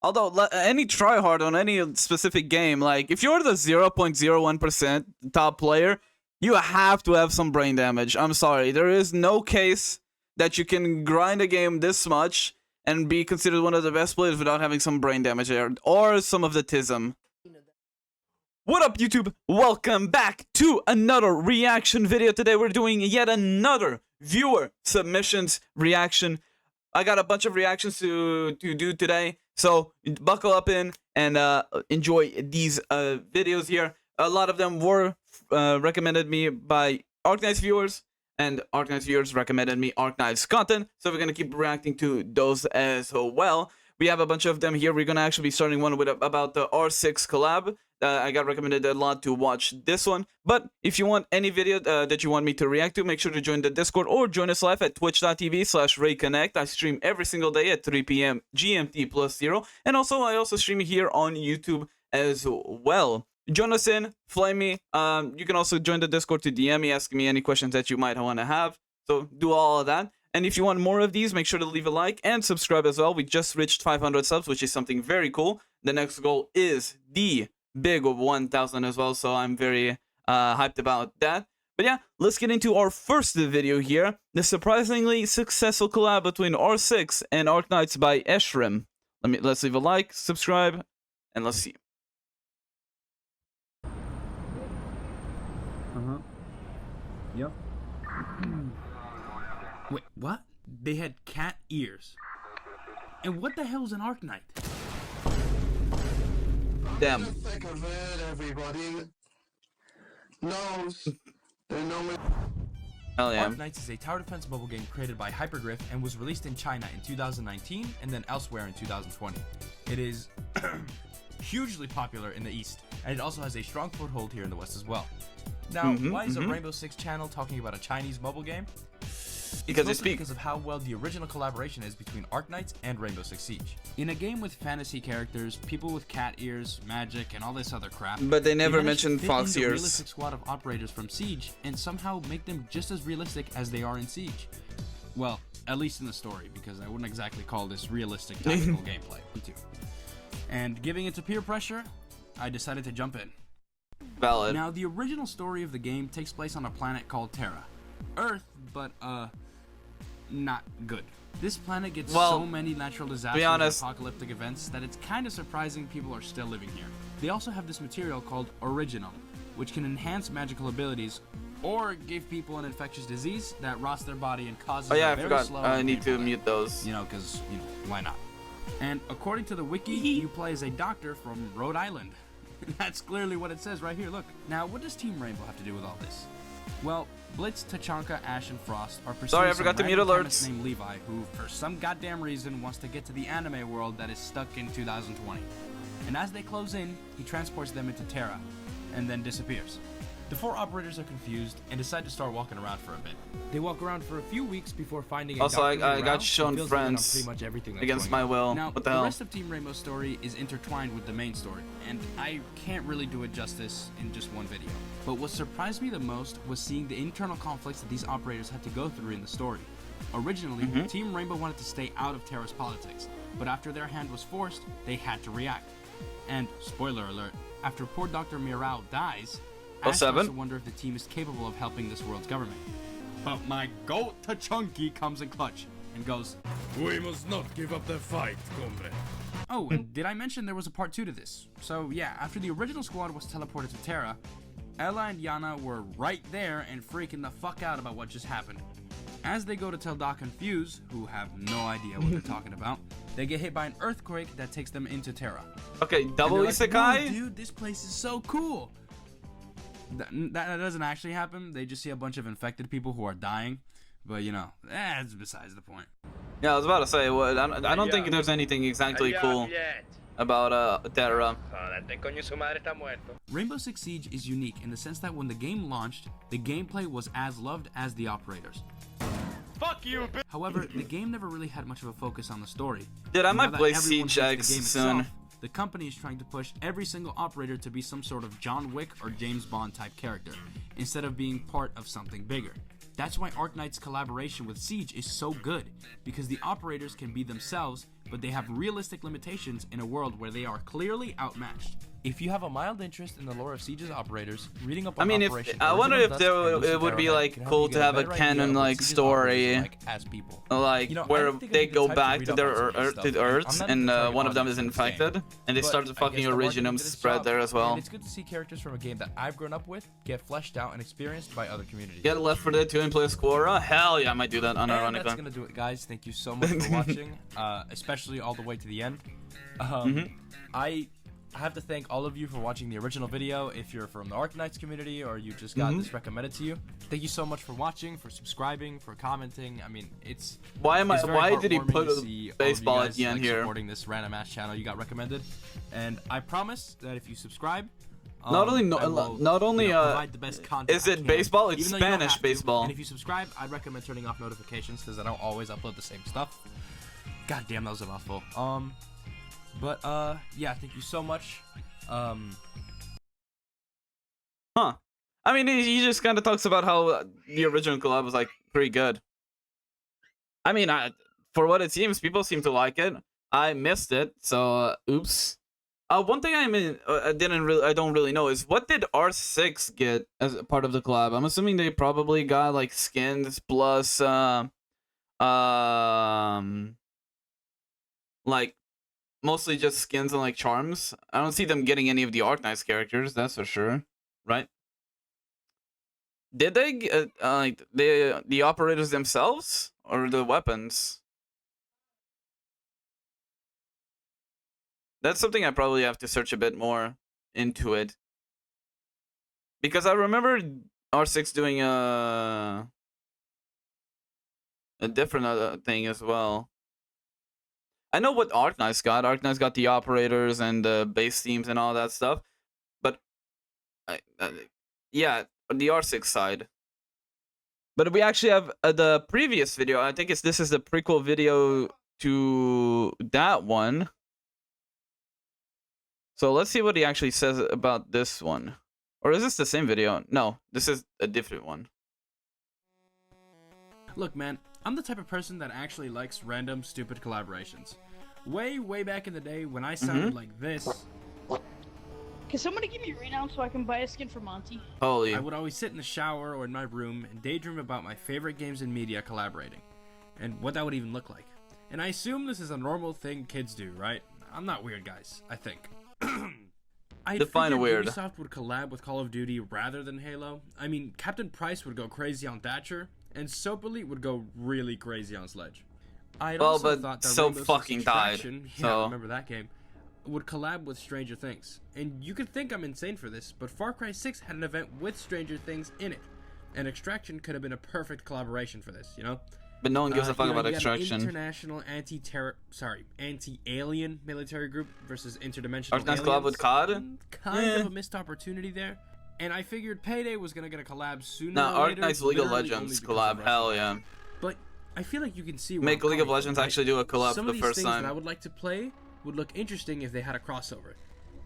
Although any tryhard on any specific game, like if you're the 0.01% top player, you have to have some brain damage. I'm sorry, there is no case that you can grind a game this much and be considered one of the best players without having some brain damage there, or some of the tism. What up, YouTube? Welcome back to another reaction video. Today we're doing yet another viewer submissions reaction. I got a bunch of reactions to do today, so buckle up in and enjoy these videos here. A lot of them were recommended me by Arknights viewers, and Arknights viewers recommended me Arknights content, so we're gonna keep reacting to those as well. We have a bunch of them here. We're gonna actually be starting one with about the R6 collab. I got recommended a lot to watch this one. But if you want any video that you want me to react to, make sure to join the Discord or join us live at twitch.tv/RayConnect. I stream every single day at 3 p.m. GMT +0. And also, I also stream here on YouTube as well. Join us in, flame me. You can also join the Discord to DM me, ask me any questions that you might want to have. So do all of that. And if you want more of these, make sure to leave a like and subscribe as well. We just reached 500 subs, which is something very cool. The next goal is the big 1,000 as well, so I'm very hyped about that. But yeah, let's get into our first video here. The surprisingly successful collab between R6 and Arknights by Eshrim. Let's leave a like, subscribe, and let's see. Yep. Wait, what? They had cat ears. And what the hell is an Arknight? Damn. Think of it, everybody knows. They know me. Hell yeah. Arknights is a tower defense mobile game created by Hypergriff and was released in China in 2019 and then elsewhere in 2020. It is hugely popular in the East, and it also has a strong foothold here in the West as well. Now, why is a Rainbow Six channel talking about a Chinese mobile game? It's because of how well the original collaboration is between Arknights and Rainbow Six Siege. In a game with fantasy characters, people with cat ears, magic, and all this other crap, but they never mentioned fox ears. Realistic squad of operators from Siege and somehow make them just as realistic as they are in Siege. Well, at least in the story, because I wouldn't exactly call this realistic tactical gameplay. And giving into peer pressure, I decided to jump in. Valid. Now, the original story of the game takes place on a planet called Terra. Earth, but not good. This planet gets so many natural disasters and apocalyptic events that it's kind of surprising people are still living here. They also have this material called Originium, which can enhance magical abilities or give people an infectious disease that rots their body and causes I very forgot. slow I need to mute those. You know, because, you know, why not? And according to the wiki, you play as a doctor from Rhode Island. That's clearly what it says right here, look. Now, what does Team Rainbow have to do with all this? Well, Blitz, Tachanka, Ash, and Frost are pursuing some random chemist named Levi, who, for some goddamn reason, wants to get to the anime world that is stuck in 2020. And as they close in, he transports them into Terra, and then disappears. The four operators are confused and decide to start walking around for a bit. They walk around for a few weeks before finding a also, I got shown friends pretty much everything against my will. Now, what the hell? The rest of Team Rainbow's story is intertwined with the main story, and I can't really do it justice in just one video. But what surprised me the most was seeing the internal conflicts that these operators had to go through in the story. Originally, Team Rainbow wanted to stay out of Terra's politics, but after their hand was forced, they had to react. And, spoiler alert, after poor Dr. Mirao dies, Ash starts to wonder if the team is capable of helping this world's government. But my goat Tanky comes in clutch and goes, "We must not give up the fight, comrade." Oh, and did I mention there was a part 2 to this? So yeah, after the original squad was teleported to Terra, Ella and Yana were right there and freaking the fuck out about what just happened. As they go to tell Doc and Fuse, who have no idea what they're talking about, they get hit by an earthquake that takes them into Terra. Okay, double isekai? Like, dude, this place is so cool. That doesn't actually happen. They just see a bunch of infected people who are dying. But, you know, that's besides the point. Yeah, I was about to say, I don't think there's anything exactly cool about Terra. Rainbow Six Siege is unique in the sense that when the game launched, the gameplay was as loved as the operators. Fuck you, bitch. However, the game never really had much of a focus on the story. Dude, I might play Siege X soon. The company is trying to push every single operator to be some sort of John Wick or James Bond type character, instead of being part of something bigger. That's why Arknights' collaboration with Siege is so good, because the operators can be themselves but they have realistic limitations in a world where they are clearly outmatched. If you have a mild interest in the lore of Siege's operators, reading up on I wonder if it would be like cool to have a canon like story, like where they go back to their Earth, and one of them is infected, and they start the fucking Originium spread there as well. It's good to see characters from a game that I've grown up with get fleshed out and experienced by other communities. Get Left 4 Dead 2 and play as Cuora? Hell yeah, I might do that unironically. And that's gonna do it, guys. Thank you so much for watching, especially all the way to the end. I have to thank all of you for watching the original video. If you're from the Arknights community or you just got this recommended to you, thank you so much for watching, for subscribing, for commenting. I mean, it's why did he heartwarming put to a baseball at the end here? Supporting this random ass channel you got recommended, and I promise that if you subscribe, not only provide the best content is it baseball? It's Spanish baseball. And if you subscribe, I'd recommend turning off notifications because I don't always upload the same stuff. God damn, that was a mouthful. But yeah, thank you so much. I mean, he just kind of talks about how the original collab was like pretty good. I mean, for what it seems, people seem to like it. I missed it, so oops. One thing I don't really know is what did R6 get as a part of the collab? I'm assuming they probably got like skins plus like mostly just skins and like charms. I don't see them getting any of the Arknights characters, that's for sure, right? Did they get like the operators themselves or the weapons? That's something I probably have to search a bit more into it, because I remember R6 doing a different thing as well. I know what Arknights got. Arknights got the operators and the base teams and all that stuff. But, yeah, the R6 side. But we actually have the previous video. I think this is the prequel video to that one. So let's see what he actually says about this one. Or is this the same video? No, this is a different one. Look, man, I'm the type of person that actually likes random, stupid collaborations. Way back in the day when I sounded like this. Can somebody give me a renown so I can buy a skin for Monty? Holy. I would always sit in the shower or in my room and daydream about my favorite games and media collaborating. And what that would even look like. And I assume this is a normal thing kids do, right? I'm not weird, guys, I think. I Define weird. Ubisoft would collab with Call of Duty rather than Halo. I mean, Captain Price would go crazy on Thatcher, and Soap Elite would go really crazy on Sledge. I also thought that Soap fucking died. Yeah, I remember that game. Would collab with Stranger Things. And you could think I'm insane for this, but Far Cry 6 had an event with Stranger Things in it. And Extraction could have been a perfect collaboration for this, you know? But no one gives a fuck about Extraction. International anti-alien military group versus interdimensional Arknights collab with COD? Kind of a missed opportunity there. And I figured Payday was gonna get a collab sooner No, or later. Arknights League of Legends collab, hell yeah. But I feel like you can see Make League of Legends actually do a collab for the first time. That I would like to play would look interesting if they had a crossover.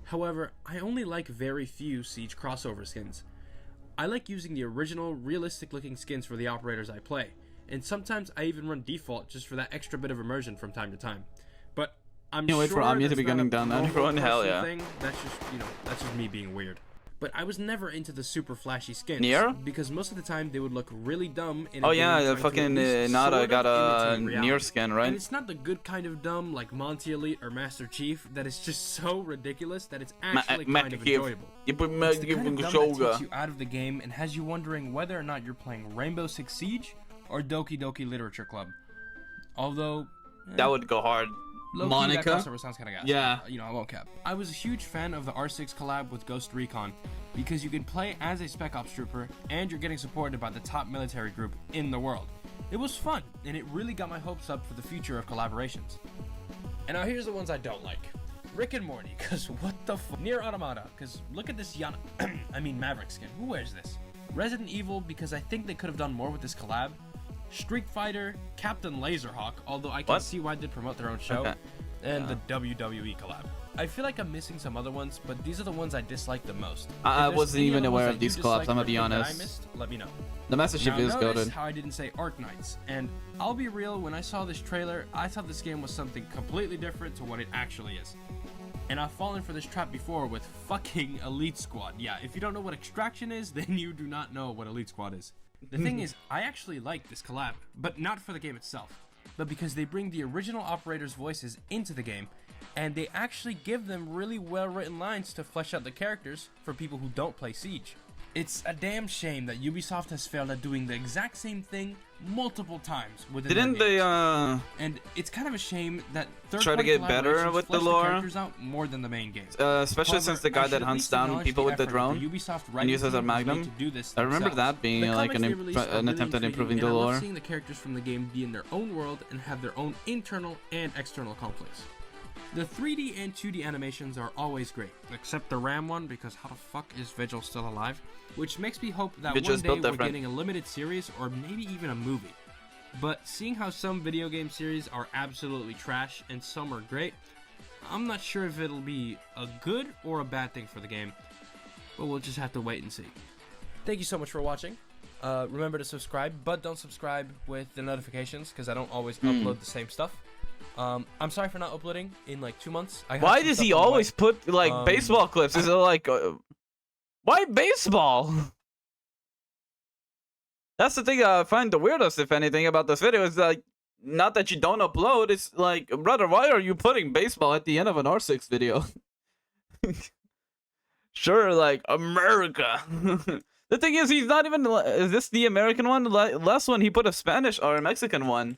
However, I only like very few Siege crossover skins. I like using the original, realistic-looking skins for the operators I play. And sometimes I even run default just for that extra bit of immersion from time to time. But I'm sure wait for Anya to be gunning down that everyone. Hell yeah. That's just me being weird. But I was never into the super flashy skins. Nier? Because most of the time they would look really dumb in a Oh game yeah, the trying to fucking at least Nada sort of got a imitate Nier reality. skin, right? And it's not the good kind of dumb like Monty Elite or Master Chief that is just so ridiculous that it's actually kind of enjoyable. It's the kind of dumb that takes you out of the game and has you wondering whether or not you're playing Rainbow Six Siege or Doki Doki Literature Club. Although that would go hard. Monica? That crossover sounds kind of gas. Yeah. You know, I won't cap. I was a huge fan of the R6 collab with Ghost Recon because you can play as a Spec Ops trooper and you're getting supported by the top military group in the world. It was fun, and it really got my hopes up for the future of collaborations. And now here's the ones I don't like. Rick and Morty, because what the fuck? Nier Automata, because look at this Maverick skin. Who wears this? Resident Evil, because I think they could have done more with this collab. Street Fighter, Captain Laserhawk, although I can see why they promote their own show. Okay. and the WWE collab. I feel like I'm missing some other ones, but these are the ones I dislike the most. I If there's wasn't any even other ones aware that of you these collabs, dislike I'm gonna or be think that honest. I missed, let me know. The Master Chief Now, is notice goated. how I didn't say Arknights, and I'll be real, when I saw this trailer, I thought this game was something completely different to what it actually is. And I've fallen for this trap before with fucking Elite Squad. Yeah, if you don't know what Extraction is, then you do not know what Elite Squad is. The thing is, I actually like this collab, but not for the game itself, but because they bring the original operators' voices into the game, and they actually give them really well-written lines to flesh out the characters for people who don't play Siege. It's a damn shame that Ubisoft has failed at doing the exact same thing multiple times within Didn't their they games. And it's kind of a shame that try to get better with the lore? characters out more than the main game. Especially However, since the I guy should that at hunts least down acknowledge people the with the effort drone that the Ubisoft and writing uses as a team has made magnum. to do this I remember themselves. that being The like comics they released are an really attempt at intriguing, improving the and I love lore. seeing the characters from the game be in their own world and have their own internal and external conflicts. The 3D and 2D animations are always great, except the Ram one, because how the fuck is Vigil still alive? Which makes me hope that Vigil's one day built we're different. getting a limited series or maybe even a movie. But seeing how some video game series are absolutely trash and some are great, I'm not sure if it'll be a good or a bad thing for the game, but we'll just have to wait and see. Thank you so much for watching. Remember to subscribe, but don't subscribe with the notifications because I don't always upload the same stuff. I'm sorry for not uploading in like 2 months. I have Why some does stuff he on the way. always put like baseball clips? Is it like why baseball? That's the thing I find the weirdest, if anything, about this video is like, not that you don't upload, it's like, brother, why are you putting baseball at the end of an R6 video? Sure, like, America. The thing is, he's not even, is this the American one? Last one, he put a Spanish or a Mexican one.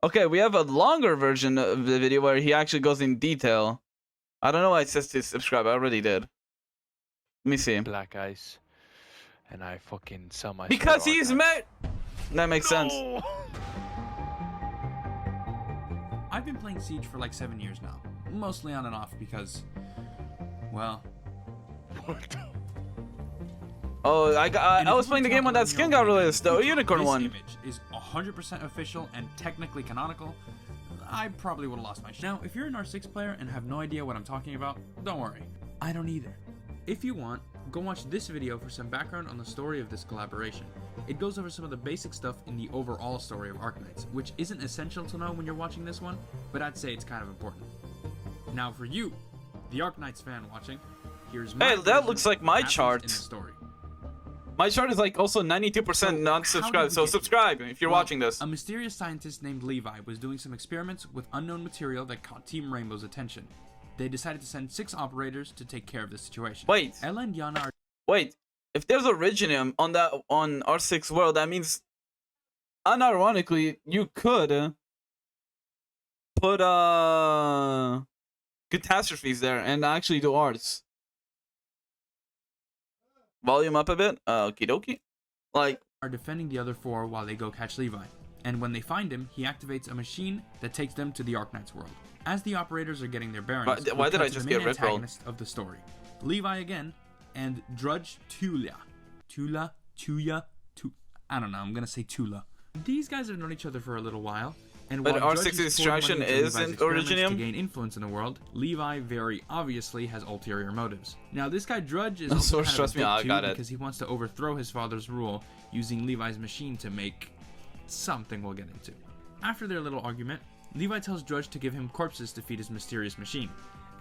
Okay, we have a longer version of the video where he actually goes in detail. I don't know why it says to subscribe, I already did. Let me see. Black ice, and I fucking sell my. Because he's met. That makes sense. I've been playing Siege for like 7 years now, mostly on and off because, well, Oh, I was playing the game when that skin got released, the unicorn this one. image is 100% official and technically canonical. I probably would have lost my shit. Now, if you're an R6 player and have no idea what I'm talking about, don't worry. I don't either. If you want, go watch this video for some background on the story of this collaboration. It goes over some of the basic stuff in the overall story of Arknights, which isn't essential to know when you're watching this one, but I'd say it's kind of important. Now for you, the Arknights fan watching, here's my Hey, that version looks of like what my happens chart. in the story. My chart is like also 92% not subscribed, so subscribe if you're Well, watching this. A mysterious scientist named Levi was doing some experiments with unknown material that caught Team Rainbow's attention. They decided to send 6 operators to take care of the situation. Wait, Ella and Yana are wait. If there's Originium on R6 world, that means unironically you could put catastrophes there and actually do arts. Volume up a bit. Okie dokie. Like, are defending the other 4 while they go catch Levi. And when they find him, he activates a machine that takes them to the Arknights world. As the operators are getting their bearings, why we did cut I to just the main get Retold? antagonist of the story, Levi again, and Drudge Tuya. I don't know, I'm gonna say Tula. These guys have known each other for a little while, and But while R6 Drudge is pouring extraction money into is Levi's in experiments Originium? to gain influence in the world, Levi very obviously has ulterior motives. Now this guy Drudge is No, also source kind trust of me, a I dick too, got it. because he wants to overthrow his father's rule using Levi's machine to make something we'll get into. After their little argument, Levi tells Drudge to give him corpses to feed his mysterious machine.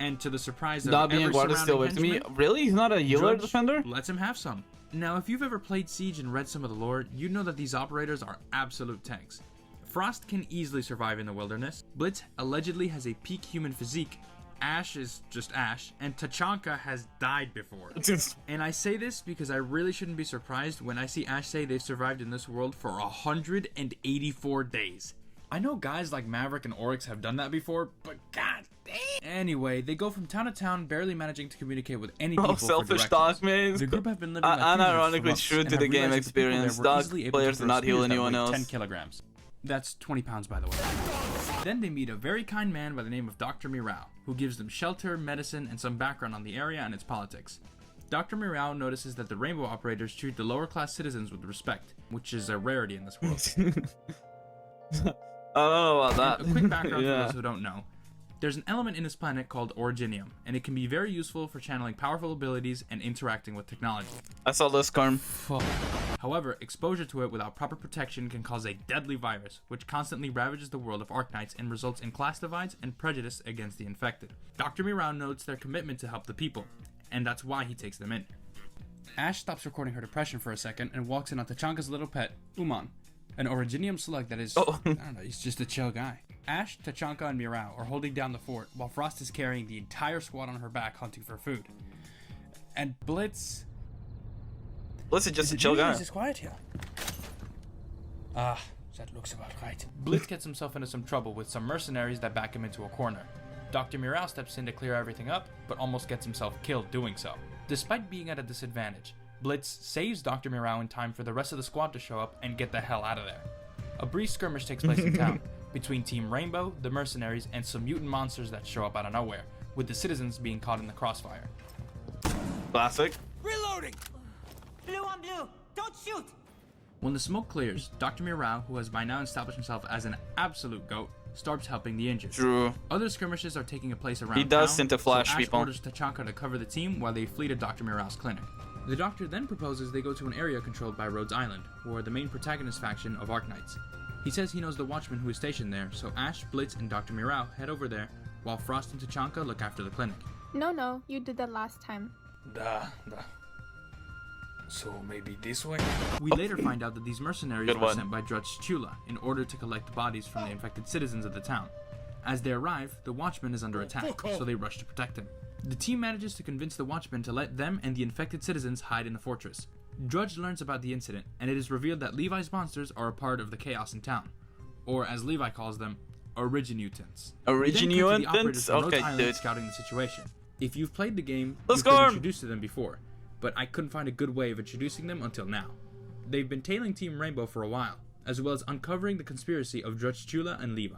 And to the surprise of Nabi every and Guarda still with surrounding me. henchman, Really? He's not a healer Drudge defender? lets him have some. Now, if you've ever played Siege and read some of the lore, you'd know that these operators are absolute tanks. Frost can easily survive in the wilderness. Blitz allegedly has a peak human physique. Ash is just Ash, and Tachanka has died before. And I say this because I really shouldn't be surprised when I see Ash say they've survived in this world for 184 days. I know guys like Maverick and Oryx have done that before, but god damn. Anyway, they go from town to town, barely managing to communicate with any people. Oh, selfish for dog directions. maze. The group have been living like fugitives for Unironically months true and to have the game realized that the people there experience. were Dog easily able to players do throw not heal spears that anyone weigh else. 10 kilograms. That's 20 pounds, by the way. Then they meet a very kind man by the name of Dr. Mirao, who gives them shelter, medicine, and some background on the area and its politics. Dr. Mirao notices that the Rainbow operators treat the lower class citizens with respect, which is a rarity in this world. I don't know about that. A quick background Yeah. for those who don't know. There's an element in this planet called Originium, and it can be very useful for channeling powerful abilities and interacting with technology. I saw this, Karm. However, exposure to it without proper protection can cause a deadly virus, which constantly ravages the world of Arknights and results in class divides and prejudice against the infected. Dr. Mirau notes their commitment to help the people, and that's why he takes them in. Ash stops recording her depression for a second and walks in on Tachanka's little pet, Uman, an Originium slug that is, I don't know, he's just a chill guy. Ash, Tachanka, and Mirau are holding down the fort, while Frost is carrying the entire squad on her back hunting for food. And Blitz... Blitz is just a chill guy. Is quiet here? Ah, that looks about right. Blitz gets himself into some trouble with some mercenaries that back him into a corner. Dr. Mirau steps in to clear everything up, but almost gets himself killed doing so. Despite being at a disadvantage, Blitz saves Dr. Mirau in time for the rest of the squad to show up and get the hell out of there. A brief skirmish takes place in town, between Team Rainbow, the mercenaries, and some mutant monsters that show up out of nowhere, with the citizens being caught in the crossfire. Classic. Reloading! Blue on blue! Don't shoot! When the smoke clears, Dr. Mirau, who has by now established himself as an absolute GOAT, starts helping the injured. True. Other skirmishes are taking place around He does town, seem to flash so Ash people. orders Tachanka to cover the team while they flee to Dr. Mirau's clinic. The doctor then proposes they go to an area controlled by RHODES Island, who are the main protagonist faction of Arknights. He says he knows the watchman who is stationed there, so Ash, Blitz, and Dr. Mirau head over there, while Frost and Tachanka look after the clinic. No, you did that last time. So maybe this way? We later find out that these mercenaries Good were one. sent by Chula in order to collect the bodies from the infected citizens of the town. As they arrive, the watchman is under attack, so they rush to protect him. The team manages to convince the watchman to let them and the infected citizens hide in the fortress. Drudge learns about the incident, and it is revealed that Levi's monsters are a part of the chaos in town, or as Levi calls them, Originutants. Originutants? Okay, dude. Scouting the situation. If you've played the game, Let's you've go, been Arm. introduced to them before, but I couldn't find a good way of introducing them until now. They've been tailing Team Rainbow for a while, as well as uncovering the conspiracy of Drudge Chula and Levi.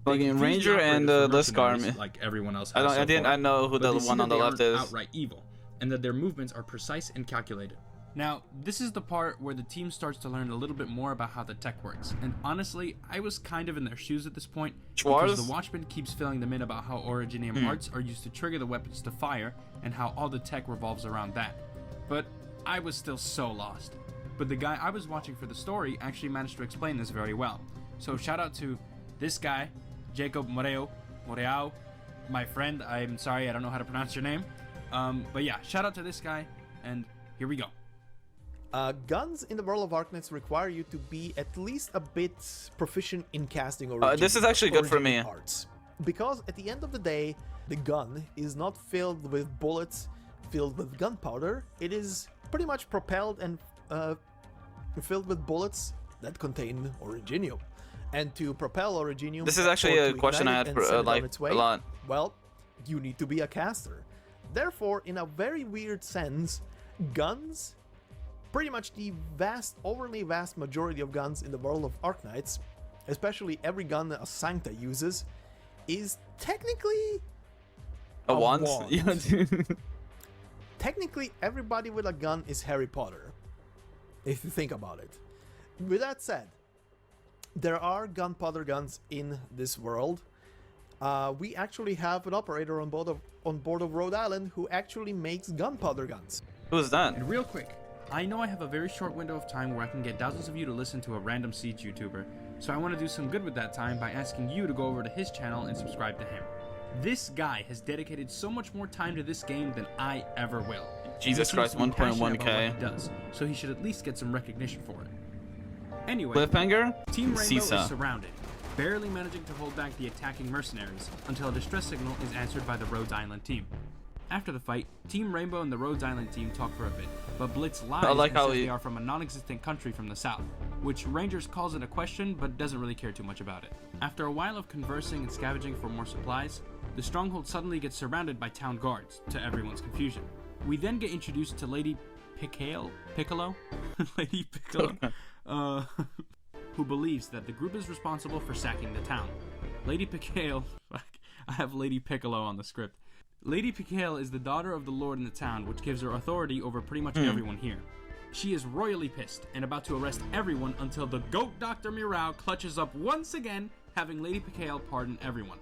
Fucking Ranger and Liskarm. Like everyone else I has so far. I know who But the they one see on that the they left aren't is. outright evil, and that their movements are precise and calculated. Now, this is the part where the team starts to learn a little bit more about how the tech works, and honestly, I was kind of in their shoes at this point, because the Watchman keeps filling them in about how Originium parts are used to trigger the weapons to fire, and how all the tech revolves around that. But I was still so lost. But the guy I was watching for the story actually managed to explain this very well. So shout out to this guy, Jacob Moreau, my friend. I'm sorry, I don't know how to pronounce your name. But yeah, shout out to this guy, and here we go. Guns in the world of Arknights require you to be at least a bit proficient in casting this is actually good for me. parts. Because at the end of the day, the gun is not filled with bullets, filled with gunpowder. It is pretty much propelled and filled with bullets that contain Originium. And to propel Originium, this is actually a question I had for like way, a lot. Well, you need to be a caster. Therefore, in a very weird sense, guns, pretty much the overly vast majority of guns in the world of Arknights, especially every gun that a Sancta uses, is technically a wand. Technically, everybody with a gun is Harry Potter, if you think about it. With that said, there are gunpowder guns in this world. We actually have an operator on board of Rhode Island who actually makes gunpowder guns. Who's that? And real quick, I know I have a very short window of time where I can get thousands of you to listen to a random Siege YouTuber, so I want to do some good with that time by asking you to go over to his channel and subscribe to him. This guy has dedicated so much more time to this game than I ever will. Jesus Christ, 1.1k. He does, so he should at least get some recognition for it. Anyway, Cliffhanger? Team Rainbow is surrounded, barely managing to hold back the attacking mercenaries until a distress signal is answered by the RHODES Island team. After the fight, Team Rainbow and the RHODES Island team talk for a bit, but Blitz lies and says they are from a non-existent country from the south, which Rangers calls it a question but doesn't really care too much about it. After a while of conversing and scavenging for more supplies, the stronghold suddenly gets surrounded by town guards, to everyone's confusion. We then get introduced to Lady Piccolo? Lady Piccolo, who believes that the group is responsible for sacking the town. Lady Piccolo, I have Lady Piccolo on the script. Lady Piccolo is the daughter of the lord in the town, which gives her authority over pretty much everyone here. She is royally pissed and about to arrest everyone until the GOAT Dr. Mirau clutches up once again, having Lady Piccolo pardon everyone.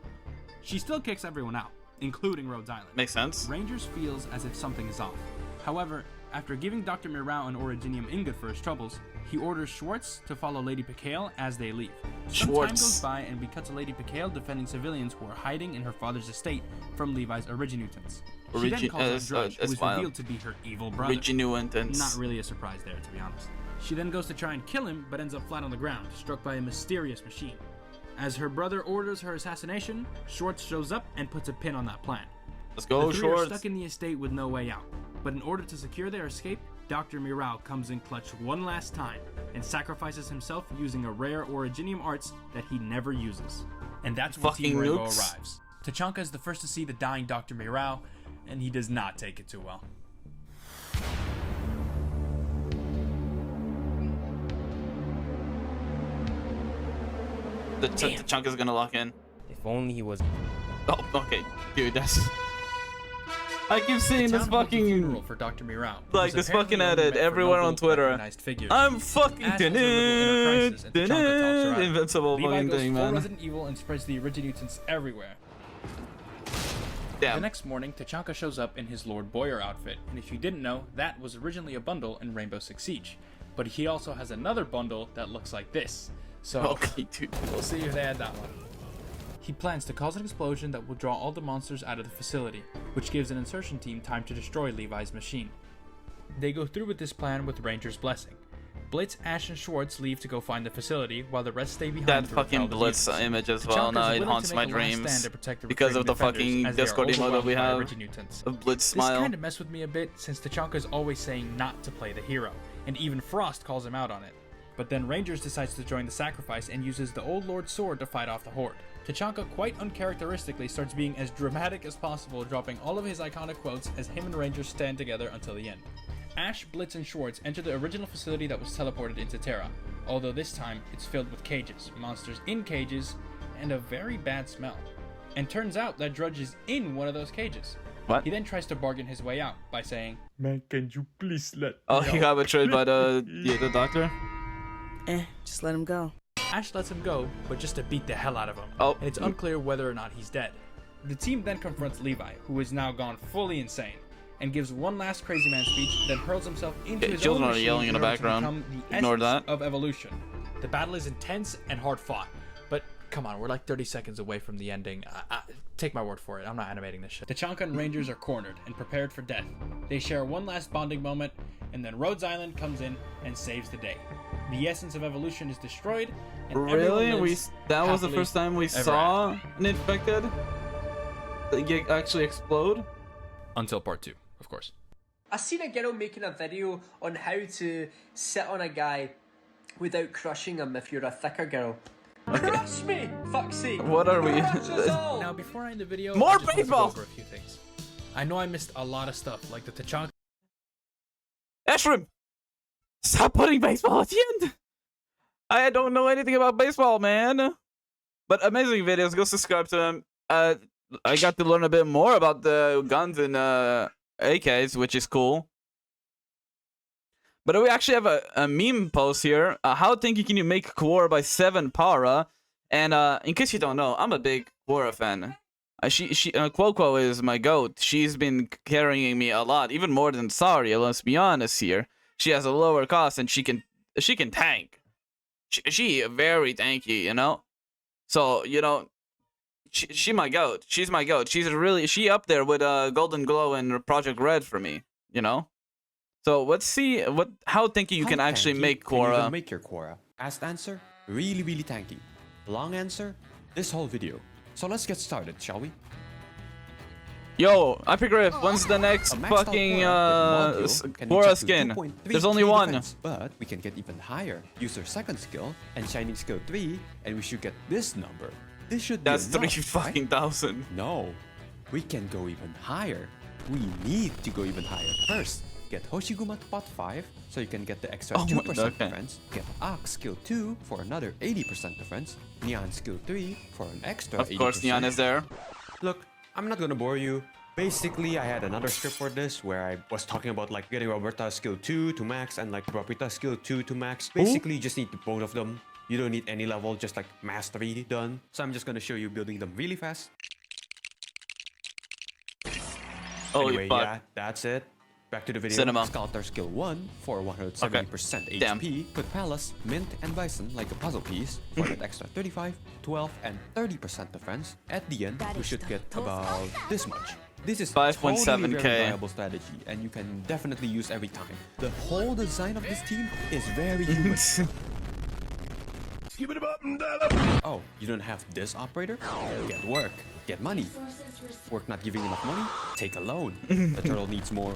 She still kicks everyone out, including Rhodes Island. Makes sense. Rangers feels as if something is off. However, after giving Dr. Mirau an Originium ingot for his troubles, he orders Schwartz to follow Lady Picale as they leave. Some time goes by and we cut to Lady Picale defending civilians who are hiding in her father's estate from Levi's Originutants. She then calls out Drudge, who is revealed to be her evil brother. Not really a surprise there, to be honest. She then goes to try and kill him, but ends up flat on the ground, struck by a mysterious machine. As her brother orders her assassination, Schwartz shows up and puts a pin on that plan. Let's go, the three Schwartz. are stuck in the estate with no way out. But in order to secure their escape, Dr. Mirau comes in clutch one last time and sacrifices himself using a rare Originium arts that he never uses. And that's when Team Rainbow arrives. Tachanka is the first to see the dying Dr. Mirau, and he does not take it too well. The Tachanka's gonna lock in. If only he was. Oh, okay, dude, that's. I keep seeing this fucking for Dr. Mirau, like this fucking edit everywhere on Twitter. I'm fucking invincible fucking thing, man. Resident Evil and spreads the Originiums everywhere. Damn. The next morning, Tachanka shows up in his Lord Boyer outfit, and if you didn't know, that was originally a bundle in Rainbow Six Siege. But he also has another bundle that looks like this. So okay, dude. We'll see if they add that one. He plans to cause an explosion that will draw all the monsters out of the facility, which gives an insertion team time to destroy Levi's machine. They go through with this plan with Ranger's blessing. Blitz, Ash, and Schwartz leave to go find the facility, while the rest stay behind. That fucking Blitz image as well, now it haunts my dreams because of the fucking Discord emote that we have. A Blitz smile. This kind of messed with me a bit, since Tachanka is always saying not to play the hero, and even Frost calls him out on it. But then Rangers decides to join the sacrifice and uses the Old Lord's sword to fight off the Horde. Tachanka quite uncharacteristically starts being as dramatic as possible, dropping all of his iconic quotes as him and Rangers stand together until the end. Ash, Blitz, and Schwartz enter the original facility that was teleported into Terra, although this time it's filled with cages, monsters in cages, and a very bad smell. And turns out that Drudge is in one of those cages. What? He then tries to bargain his way out by saying, "Man, can you please let Oh, he got betrayed by the doctor? Just let him go. Ash lets him go, but just to beat the hell out of him. Oh. And it's unclear whether or not he's dead. The team then confronts Levi, who is now gone fully insane, and gives one last crazy man speech, then hurls himself into his own machine yelling in the background. Ignore that. Of evolution. The battle is intense and hard fought, but come on, we're like 30 seconds away from the ending. Take my word for it, I'm not animating this shit. Tachanka and Rangers are cornered and prepared for death. They share one last bonding moment, and then Rhodes Island comes in and saves the day. The essence of evolution is destroyed, and really? That was the first time we saw an infected actually explode? Until part 2, of course. I seen a girl making a video on how to sit on a guy without crushing him if you're a thicker girl. Okay. Crush me! Fuck's sake! What are we? Now, before I end the video, more I just want to baseball! go over a few things. I know I missed a lot of stuff, like the Tachanka. Ashram! Stop putting baseball at the end! I don't know anything about baseball, man! But amazing videos, go subscribe to them. I got to learn a bit more about the guns and AKs, which is cool. But we actually have a meme post here. How Tanky can you make Cuora by 7 Para? And in case you don't know, I'm a big Cuora fan. Quoquo is my goat. She's been carrying me a lot, even more than Saria, let's be honest here. She has a lower cost and she can tank. She very tanky, you know? So, you know, she my goat. She's my goat. She up there with Golden Glow and Project Red for me, you know? So let's see how tanky you can actually make Cuora. Make your Cuora. Fast answer, really tanky. Long answer, this whole video. So let's get started, shall we? Yo, Epigriff, when's the next fucking Cuora skin? There's only one. Defense, but we can get even higher. Use our second skill and Shining skill 3, and we should get this number. This should be enough, 3,000. right? No, we can go even higher. We need to go even higher. First, get Hoshiguma to pot 5, so you can get the extra 2% defense. Get Ox skill 2 for another 80% defense. Neon skill 3 for an extra 80%. Of course, Neon is there. Look, I'm not gonna bore you. Basically, I had another script for this where I was talking about like getting Roberta skill 2 to max and like Roberta skill 2 to max. Basically, you just need both of them. You don't need any level, just like mastery done. So I'm just gonna show you building them really fast. Holy Anyway, fuck. yeah, that's it. Back to the video. Cinema. Sculptor skill 1 for 170% HP. Damn. Put Palace, Mint, and Bison like a puzzle piece for that extra 35, 12, and 30% defense. At the end, we should get about this much. This is 5.7K. totally very viable strategy, and you can definitely use every time. The whole design of this team is very human. Oh, you don't have this operator? Get work. Get money. Work not giving enough money? Take a loan. The turtle needs more.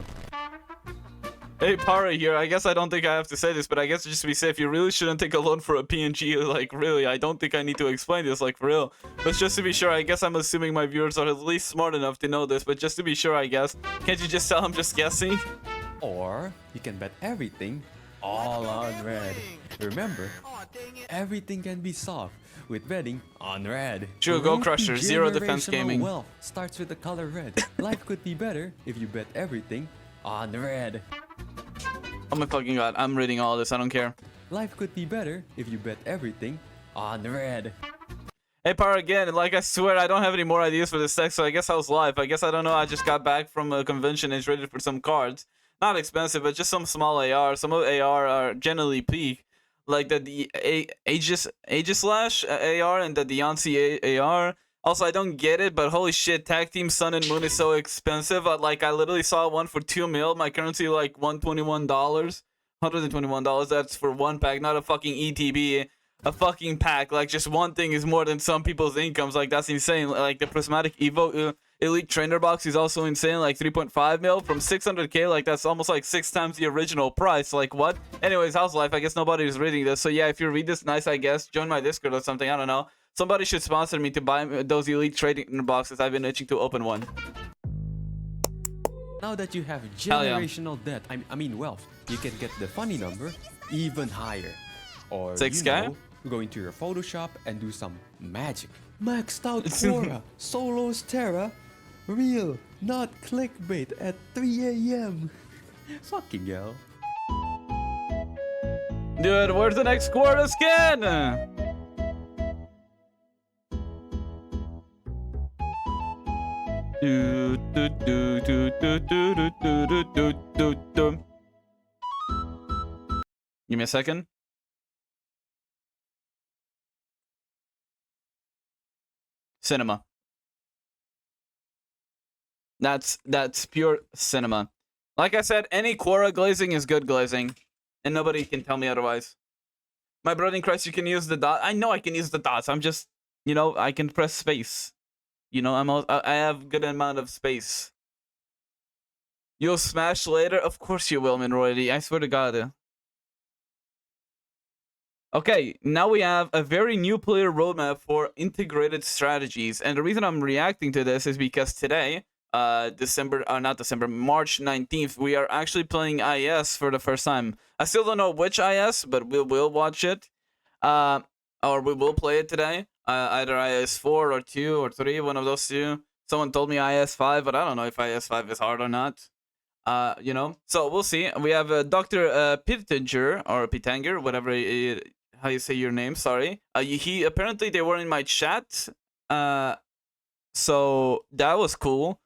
Hey, Para here. I guess I don't think I have to say this, but I guess just to be safe, you really shouldn't take a loan for a PNG. Like, really, I don't think I need to explain this, like, for real. But just to be sure, I guess I'm assuming my viewers are at least smart enough to know this, but just to be sure, I guess. Can't you just tell I'm just guessing? Or you can bet everything all on red. Remember, everything can be solved with betting on red. True, go Crusher. Zero defense gaming. Wealth starts with the color red. Life could be better if you bet everything on red. Oh my fucking god, I'm reading all this, I don't care. Life could be better if you bet everything on red. Hey, Para again, like I swear I don't have any more ideas for this text, so I guess how's life? I guess I don't know, I just got back from a convention and traded for some cards. Not expensive, but just some small AR. Some of AR are generally peak. Like the Aegislash AR and the Deontay AR. Also, I don't get it, but holy shit, Tag Team Sun and Moon is so expensive. Like, I literally saw one for 2 mil. My currency, like, $121. $121, that's for one pack, not a fucking ETB. A fucking pack. Like, just one thing is more than some people's incomes. Like, that's insane. Like, the Prismatic Evo Elite Trainer Box is also insane. Like, 3.5 mil from 600k. Like, that's almost like 6 times the original price. Like, what? Anyways, how's life? I guess nobody is reading this. So, yeah, if you read this, nice, I guess. Join my Discord or something. I don't know. Somebody should sponsor me to buy those Elite Trainer Boxes. I've been itching to open one. Now that you have generational debt, I mean wealth, you can get the funny number even higher. Or, 6K? Go into your Photoshop and do some magic. Maxed out Cuora, Solos Terra, real, not clickbait at 3 AM. Fucking hell. Dude, where's the next Cuora skin? Give me a second. Cinema. That's pure cinema. Like I said, any Cuora glazing is good glazing, and nobody can tell me otherwise. My brother in Christ, you can use the dot. I know I can use the dots. I'm just, you know, I can press space. You know, I have good amount of space. You'll smash later? Of course you will, Minroydy. I swear to God. Okay, now we have a very new player roadmap for integrated strategies. And the reason I'm reacting to this is because today, March 19th, we are actually playing IS for the first time. I still don't know which IS, but we will watch it. Or we will play it today. Either IS4 or 2 or 3, one of those two. Someone told me IS5, but I don't know if IS5 is hard or not. You know, so we'll see. We have Dr. Pittinger, or Pitanger, whatever how you say your name, sorry. He apparently they were in my chat. So that was cool.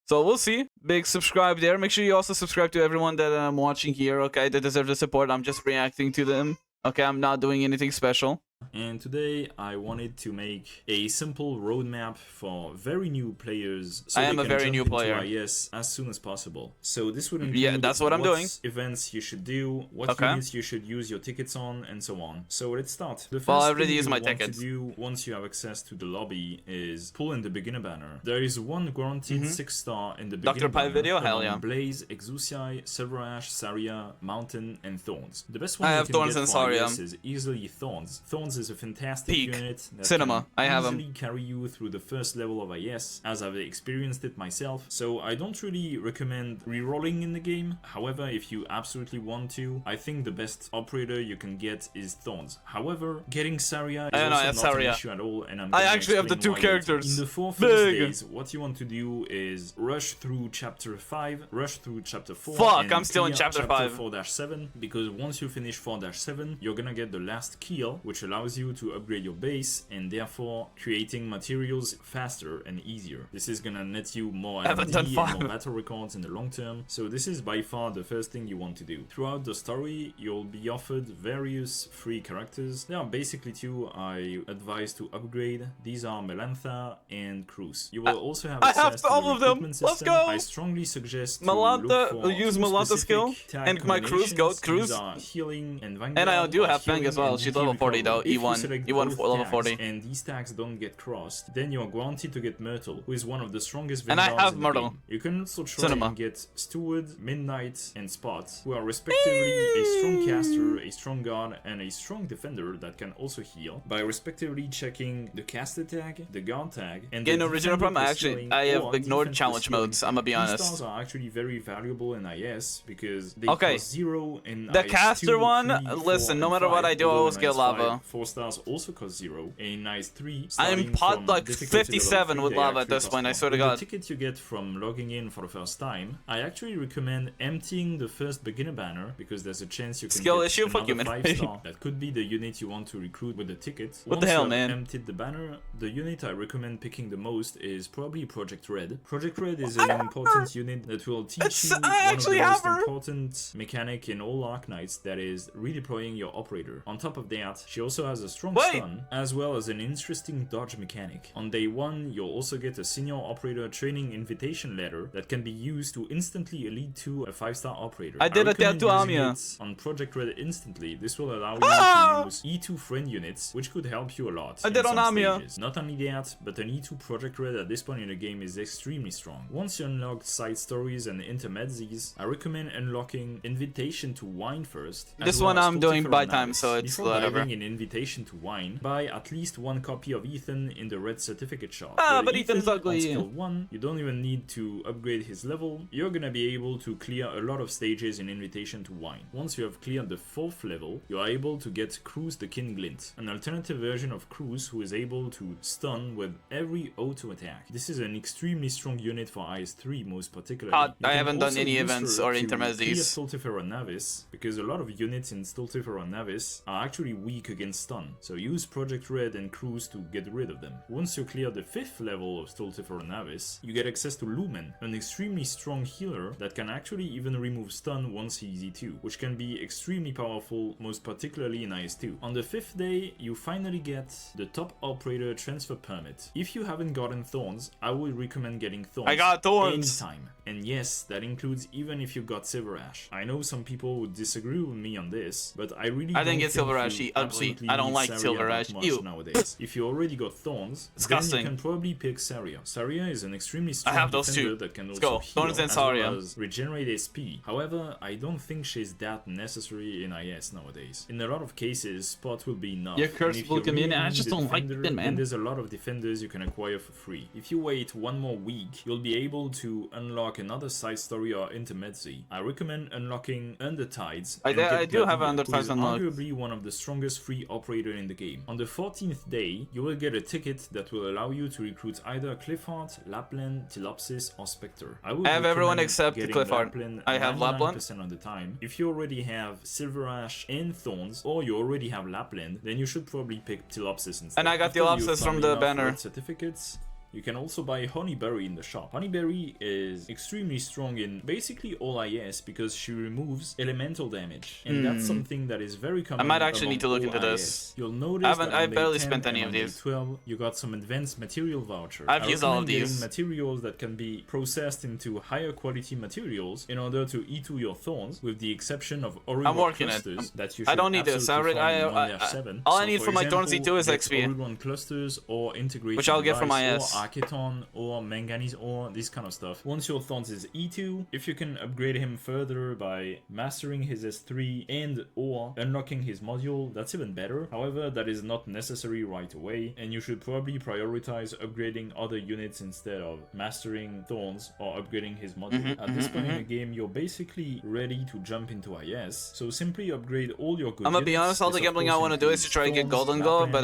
So we'll see. Big subscribe there. Make sure you also subscribe to everyone that I'm watching here, okay? They deserve the support. I'm just reacting to them. Okay, I'm not doing anything special. And today I wanted to make a simple roadmap for very new players, so I am a very new player. IS as soon as possible. So this would include that's what I'm doing. Events you should do, what units you should use your tickets on, and so on. So let's start. The first I thing already you used my want tickets. to do once you have access to the lobby is pull in the beginner banner. There is one guaranteed 6-star in the beginner banner. Video, hell yeah. Blaze, Exusiai, Silverash, Saria, Mountain, and Thorns. The best one I you have can Thorns get and for Saria. IS is easily Thorns. Thorns is a fantastic Peak. unit that Cinema. can I have easily carry you through the first level of IS, as I've experienced it myself. So I don't really recommend rerolling in the game. However, if you absolutely want to, I think the best operator you can get is Thorns. However, getting Saria is also not an issue at all, and I actually have the 2 characters. In the 4 first days, what you want to do is rush through chapter 5, rush through chapter 4. Fuck, I'm still in chapter 5. 4-7, because once you finish 4-7, you're gonna get the last kill, which allows allows you to upgrade your base and therefore creating materials faster and easier. This is gonna net you more MD and more battle records in the long term, so this is by far the first thing you want to do. Throughout the story, you'll be offered various free characters. There are basically two I advise to upgrade. These are Melantha and Cruz. You will also have access to all of them. Let's go. I strongly suggest Melantha, use Melantha skill, and my Cruz, goat Cruz. Healing and I do have Fang as well. She's level 40 though, E1 for level 40. And these tags don't get crossed, then you're guaranteed to get Myrtle, who is one of the strongest and I have in Myrtle. The game. You can also try and get Steward, Midnight, and Spot, who are respectively a strong caster, a strong guard, and a strong defender that can also heal by respectively checking the caster tag, the guard tag, and in original Prime. I have ignored challenge modes. I'm gonna be honest. These stars are actually very valuable in IS because they cost 0 in the IS caster 2, one. 3, Listen, 4, no matter what I do, I always get lava. 4 stars also cost 0. In IS 3, I'm pot like 57 with lava at this point. I swear to God. The ticket you get from logging in for the first time, I actually recommend emptying the first beginner banner because there's a chance you can skill get issue. Fuck you, man. 5-star. That could be the unit you want to recruit with the ticket. What the hell, man? Emptied the banner, the unit I recommend picking the most is probably Project Red. Project Red is an important unit that will teach you one of the most important mechanic in all Arknights, that is redeploying your operator. On top of that, she also has a strong stun, as well as an interesting dodge mechanic. On day 1, you'll also get a senior operator training invitation letter that can be used to instantly elite to a 5-star operator. I did a tattoo Amia on Project Red instantly. This will allow you to use E2 friend units, which could help you a lot. I did on Amia. Not only that, but an E2 Project Red at this point in the game is extremely strong. Once you unlock side stories and intermezzies, I recommend unlocking Invitation to Wine first. This one I'm doing by time, so it's whatever. Before an Invitation to Wine, buy at least 1 copy of Ethan in the red certificate shop. But Ethan's ugly. On skill 1, you don't even need to upgrade his level. You're gonna be able to clear a lot of stages in Invitation to Wine. Once you have cleared the 4th level, you are able to get Cruz the King Glint, an alternative version of Cruz who is able to stun with every auto attack. This is an extremely strong unit for IS3 most particularly. I haven't done any events or intermezzies. Stultifera Navis, because a lot of units in Stultifera Navis are actually weak against stun, so use Project Red and Cruz to get rid of them. Once you clear the 5th level of Stultifera Navis, you get access to Lumen, an extremely strong healer that can actually even remove stun once he's E2, which can be extremely powerful, most particularly in IS2. On the 5th day, you finally get the top operator transfer permit. If you haven't gotten Thorns, I would recommend getting Thorns. I got Thorns! Anytime. And yes, that includes even if you got Silver Ash. I know some people would disagree with me on this, but I really didn't get Silver Ash, ugly. I don't like Silver Ash. Ew. Nowadays. If you already got Thorns, then you can probably pick Saria. Saria is an extremely strong defender that can also heal, Thorns and Saria. as well as regenerate SP. However, I don't think she's that necessary in IS nowadays. In a lot of cases, Spot will be enough. You're cursable community. I just don't like them, man. There's a lot of defenders you can acquire for free. If you wait 1 more week, you'll be able to unlock another side story or intermezzi. I recommend unlocking Undertides. I do have Undertides unlocked. Arguably one of the strongest free operator in the game. On the 14th day, you will get a ticket that will allow you to recruit either Cliffheart, Lapland, Tilopsis, or Spectre. I have everyone except Cliffheart. I have Lapland. Of the time. If you already have Silver Ash and Thorns, or you already have Lapland, then you should probably pick Tilopsis instead. And I got Tilopsis from the banner. Certificates. You can also buy Honeyberry in the shop. Honeyberry is extremely strong in basically all IS because she removes elemental damage. And that's something that is very common. I might actually need to look into this. You'll notice I barely spent any of these. 12, you got some advanced material voucher. I've used all of these. Materials that can be processed into higher quality materials in order to E2 your Thorns, with the exception of Oregon clusters that you should I don't need this. All I need for my Thorns E2 is XP. Oregon clusters or integration, which I'll get from IS. Archeton or Manganese ore, this kind of stuff. Once your Thorns is E2, if you can upgrade him further by mastering his S3 and or unlocking his module, that's even better. However, that is not necessary right away, and you should probably prioritize upgrading other units instead of mastering Thorns or upgrading his module. At this point in the game, you're basically ready to jump into IS, so simply upgrade all your good I'm gonna be honest, all the gambling I want to do is to try to get Golden Goal, but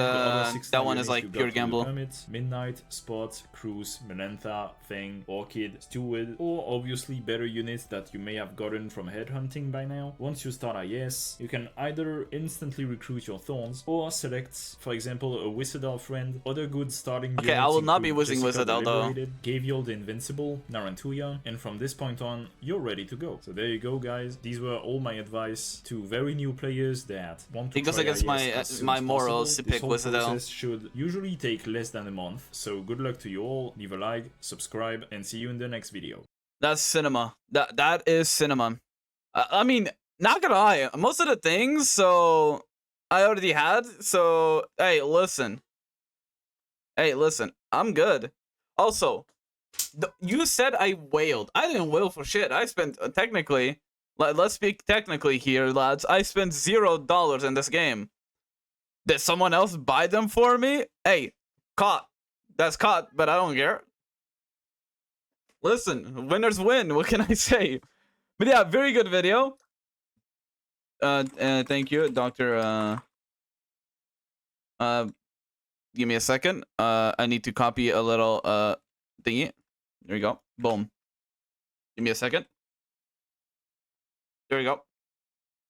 that one is like pure gamble. Midnight, Spot, Robot, Cruz, Menentha, Fang, Orchid, Steward, or obviously better units that you may have gotten from headhunting by now. Once you start IS, you can either instantly recruit your Thorns or select, for example, a Wizardal friend. Other good starting units I will not be include using Jessica Wizardal the though. Liberated, Gavial the Invincible, Narantuya, and from this point on, you're ready to go. So there you go, guys. These were all my advice to very new players that want to It goes try against IS as soon my as morals possible. to pick This whole Wizardal. process should usually take less than a month. So good luck to you all. Leave a like, subscribe, and see you in the next video. That's cinema. That is cinema. I mean, not gonna lie, most of the things, so I already had. So hey, listen. I'm good. Also, you said I wailed. I didn't wail for shit. I spent technically. Let's speak technically here, lads. I spent $0 in this game. Did someone else buy them for me? Hey, caught. That's caught, but I don't care. Listen, winners win. What can I say? But yeah, very good video. Thank you, Doctor. Give me a second. I need to copy a little thingy. There you go. Boom. Give me a second. There we go.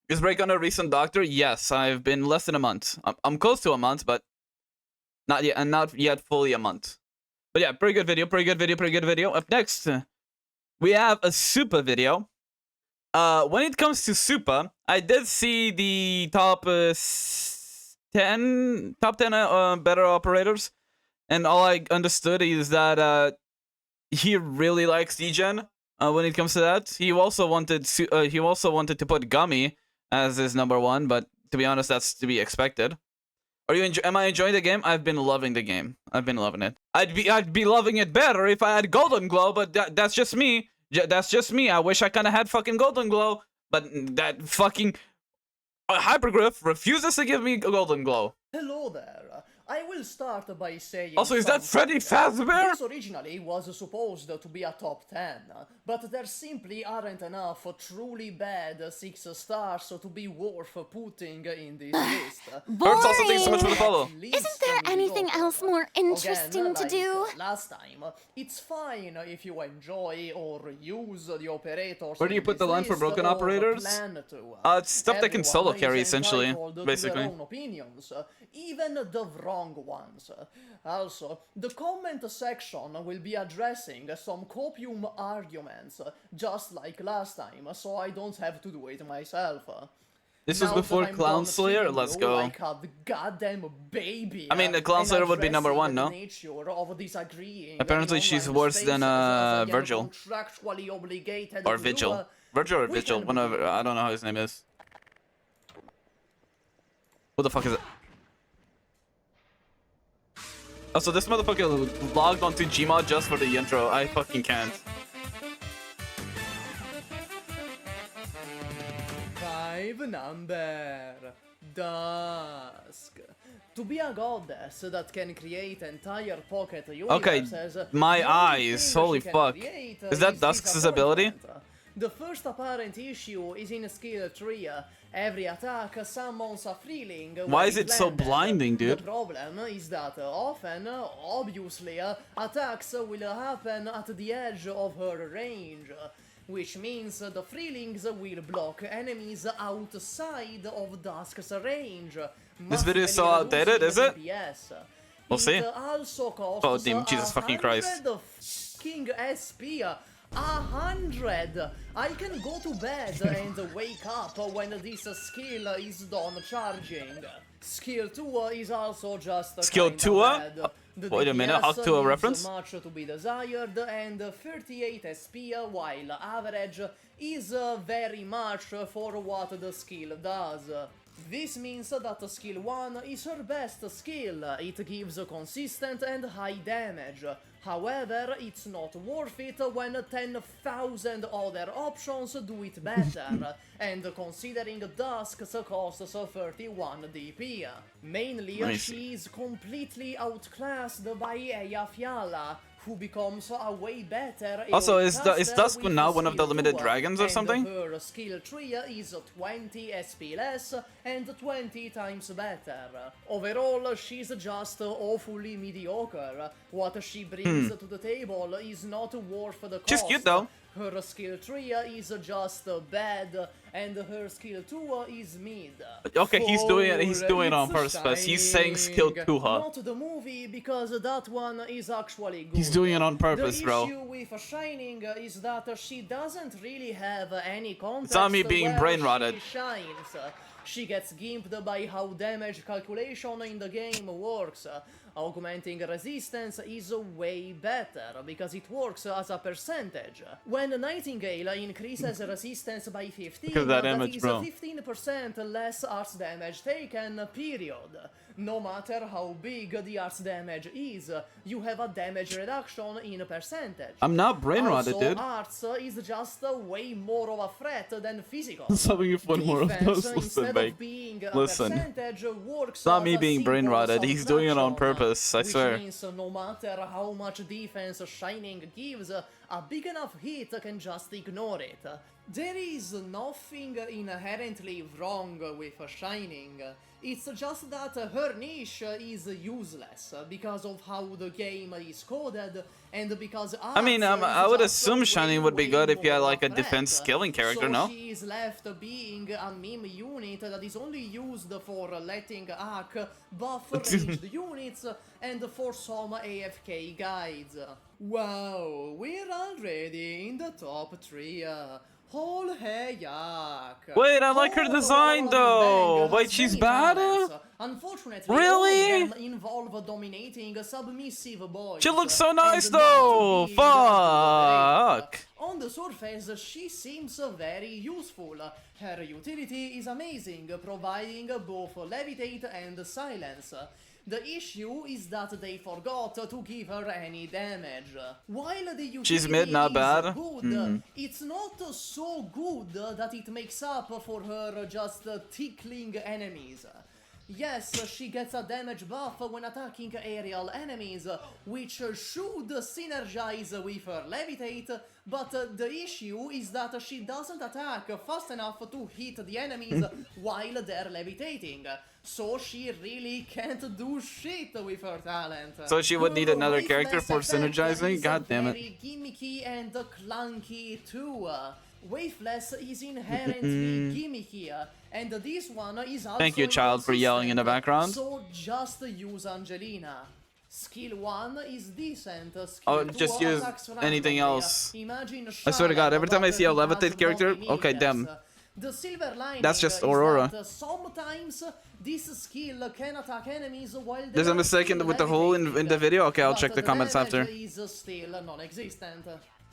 Is break on a recent doctor? Yes, I've been less than a month. I'm close to a month, but not yet, and not yet fully a month. But yeah, pretty good video. Up next, we have a super video. When it comes to super, I did see the top 10 better operators, and all I understood is that he really likes degen. When it comes to that, he also wanted to put Gummy as his #1, but to be honest, that's to be expected. Am I enjoying the game? I've been loving the game. I've been loving it. I'd be loving it better if I had Golden Glow, but that's just me. That's just me. I wish I kind of had fucking Golden Glow, but that fucking Hypergriff refuses to give me Golden Glow. Hello there. I will start by saying... Also, is that Freddy Fazbear? This originally was supposed to be a top 10, but there simply aren't enough truly bad 6 stars to be worth putting in this list. Boring. Also, thanks so much for the follow. Isn't there anything else more interesting to do? Last time, it's fine if you enjoy or use the operators. Where do you put the line for broken operators? It's stuff that can solo carry, essentially, basically. Opinions, even the wrong ones. Also, the comment section will be addressing some copium arguments, just like last time, so I don't have to do it myself. This was before Clown Slayer? Let's go. Like a goddamn baby. I mean, the Clown Slayer would be #1, no? Apparently she's worse than Virgil. Or Vigil. Virgil or Vigil, whatever. I don't know how his name is. What the fuck is it? Oh, so this motherfucker logged onto Gmod just for the intro. I fucking can't. 5 number. Dusk. To be a goddess that can create entire pocket universes... Okay, my eyes. Holy fuck. Is that Dusk's ability? The first apparent issue is in skill 3. Every attack summons a feeling. Why is it so blinding, dude? The problem is that often, obviously, attacks will happen at the edge of her range, which means the Freelings will block enemies outside of Dusk's range. This video is so outdated, is it? We'll see. Also costs oh, damn, Jesus fucking Christ. King SP. 100! I can go to bed and wake up when this skill is done charging. Skill 2 is also just Skill 2? Wait a minute, Hawk 2 reference? Much to be desired, and 38 SP, while average, is very much for what the skill does. This means that skill 1 is her best skill. It gives consistent and high damage. However, it's not worth it when 10,000 other options do it better, and considering Dusk's costs 31 DP. Mainly, she is completely outclassed by Eya Fiala, who becomes a way better. Also, is caster Dusk with now one of the skill limited 2, dragons or and something? Her skill 3 is 20 SP less and 20 times better. Overall, she's just awfully mediocre. What she brings to the table is not worth the cost. She's cute though. Her skill 3 is just bad, and her skill 2 is mid. Okay, he's doing it on purpose. He's saying skill 2, huh? Not the movie, because that one is actually good. He's doing it on purpose, bro. The issue with Shining is that she doesn't really have any context. It's on me being where brain rotted. She shines. She gets gimped by how damage calculation in the game works. Augmenting resistance is way better, because it works as a percentage. When Nightingale increases resistance by 15, that image, is bro. 15% less arts damage taken, period. No matter how big the arts damage is, you have a damage reduction in percentage. I'm not brain rotted, Also, dude. arts is just way more of a threat than physical. Something if one more of Defense, those. Listen, instead babe. of being a Listen. percentage, works It's not as me a being brain simple rotted. He's doing it on subtraction, purpose, I swear. Which means no matter how much defense Shining gives, a big enough hit can just ignore it. There is nothing inherently wrong with Shining. It's just that her niche is useless because of how the game is coded and because I mean, I would assume Shining would be good if you had like a defense skilling character, so no? she is left being a meme unit that is only used for letting Ark buff ranged units and for some AFK guides. Wow, we're already in the top 3. Wait, I like her design though. Wait, she's bad? Unfortunately, Really? all of them involve dominating submissive boys. She looks so and nice not though. being Fuck. On the surface, she seems very useful. Her utility is amazing, providing both levitate and silence. The issue is that they forgot to give her any damage. While the utility She's mid, not is bad. good, it's not so good that it makes up for her just tickling enemies. Yes, she gets a damage buff when attacking aerial enemies, which should synergize with her levitate, but the issue is that she doesn't attack fast enough to hit the enemies while they're levitating. So she really can't do shit with her talent. So she would need another character for Waveless effect synergizing? is God damn it. very gimmicky and clunky too. Waveless is inherently gimmicky, and this one is also Thank you, child, for yelling in the background. So just use Angelina. Skill 1 is decent. Skill Oh, 2 just use attacks anything randomly. else. Imagine I swear to God, every time I see a Charlotte, levitate but character, he okay, milks. damn. The silver lining That's just is Aurora. that sometimes this skill can attack enemies while they There's a are mistake still with the hole in levitating, the video? Okay, I'll but check the comments damage after. is still non-existent.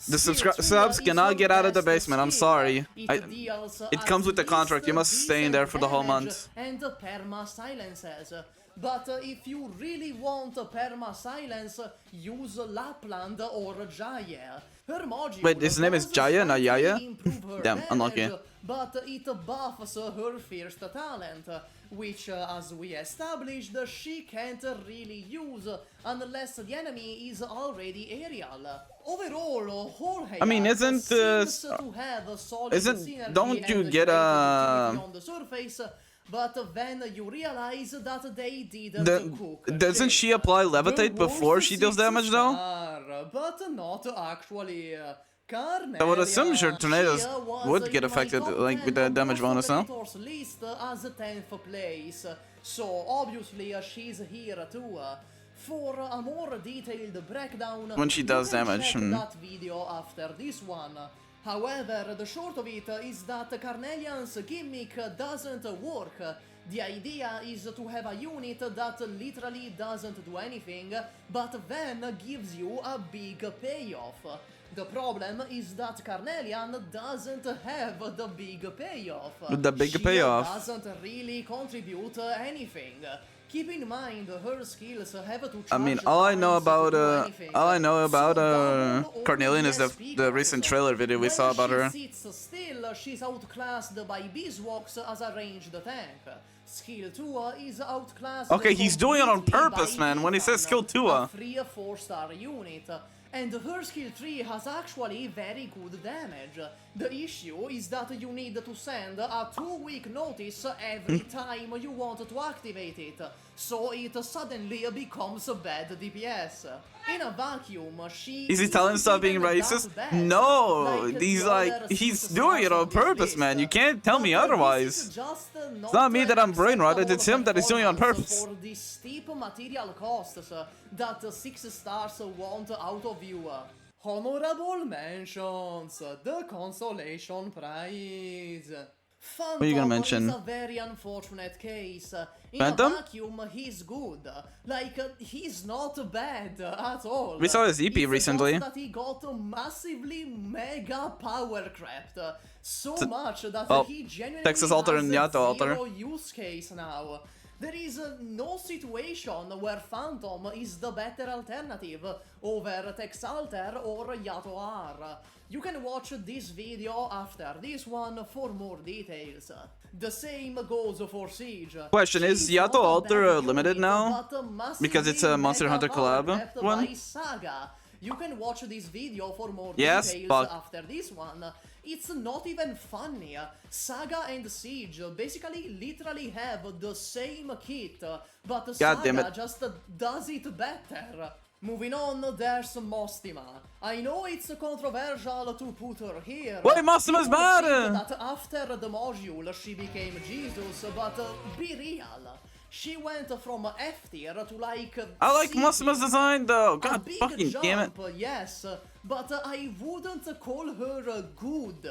The Skill 2 subs is cannot the get out of the best basement, I'm skill. sorry. Deals It comes with the at contract, you least must stay in there for the whole damage month. And perma silences. But if you really want perma silence, use Lapland or Jaya. Her module Wait, his name is does Jaya, not slightly Yaya? improve her Damn, damage, unlucky. But it buffs her first talent, which, as we established, she can't really use unless the enemy is already aerial. Overall, whole I mean, isn't seems to have a solid synergy don't you and get creative utility on the surface, but then you realize that they didn't cook. Doesn't she apply levitate before she deals damage though? But not actually. I would assume your tornadoes would get affected like with the damage bonus, no? List as 10th place, so obviously she's here too. For a more detailed breakdown, When she does you can damage, check that video after this one. However, the short of it is that Carnelian's gimmick doesn't work. The idea is to have a unit that literally doesn't do anything, but then gives you a big payoff. The problem is that Carnelian doesn't have the big payoff. The big She payoff. doesn't really contribute anything. Keep in mind, her skills have to charge I mean, all I know about So Carnelian is the recent trailer video we saw about her. When she sits still, she's outclassed by Beeswax as a ranged tank. Skill 2 is outclassed. Okay, he's doing it on completely purpose, by man. When he says Ethan, skill 2. a 3-4-star unit. and her skill tree has actually very good damage. The issue is that you need to send a 2-week notice every time you want to activate it, so it suddenly becomes a bad DPS. In a vacuum, she is he telling stop being racist? No, he's doing it on purpose, man. You can't tell me otherwise. It's not me that I'm brain rotted, it's him that is doing it on purpose. For the steep material costs that 6 stars want out of you. Honorable mentions, the consolation prize. Phantom what are you gonna mention? is a very unfortunate case. In Phantom? a vacuum, he's good. Like, he's not bad at all. We saw his EP it's recently. Just that he got massively mega power crept. So much that he genuinely Texas Alter and Yato Alter. zero use case now. There is no situation where Phantom is the better alternative over Texalter or Yato R. You can watch this video after this one for more details. The same goes for Siege. Question, is Yato Alter limited now? Because it's a Monster Hunter collab one? Saga. You can watch this video for more Yes, details but after this one. It's not even funny. Saga and Siege basically literally have the same kit, but Saga just does it better. Moving on, there's Mostima. I know it's controversial to put her here. Wait, Mostima's bad! That after the module she became Jesus, but be real. She went from F tier to like... I like Mostima's design though, god fucking damn it. Yes, but I wouldn't call her good.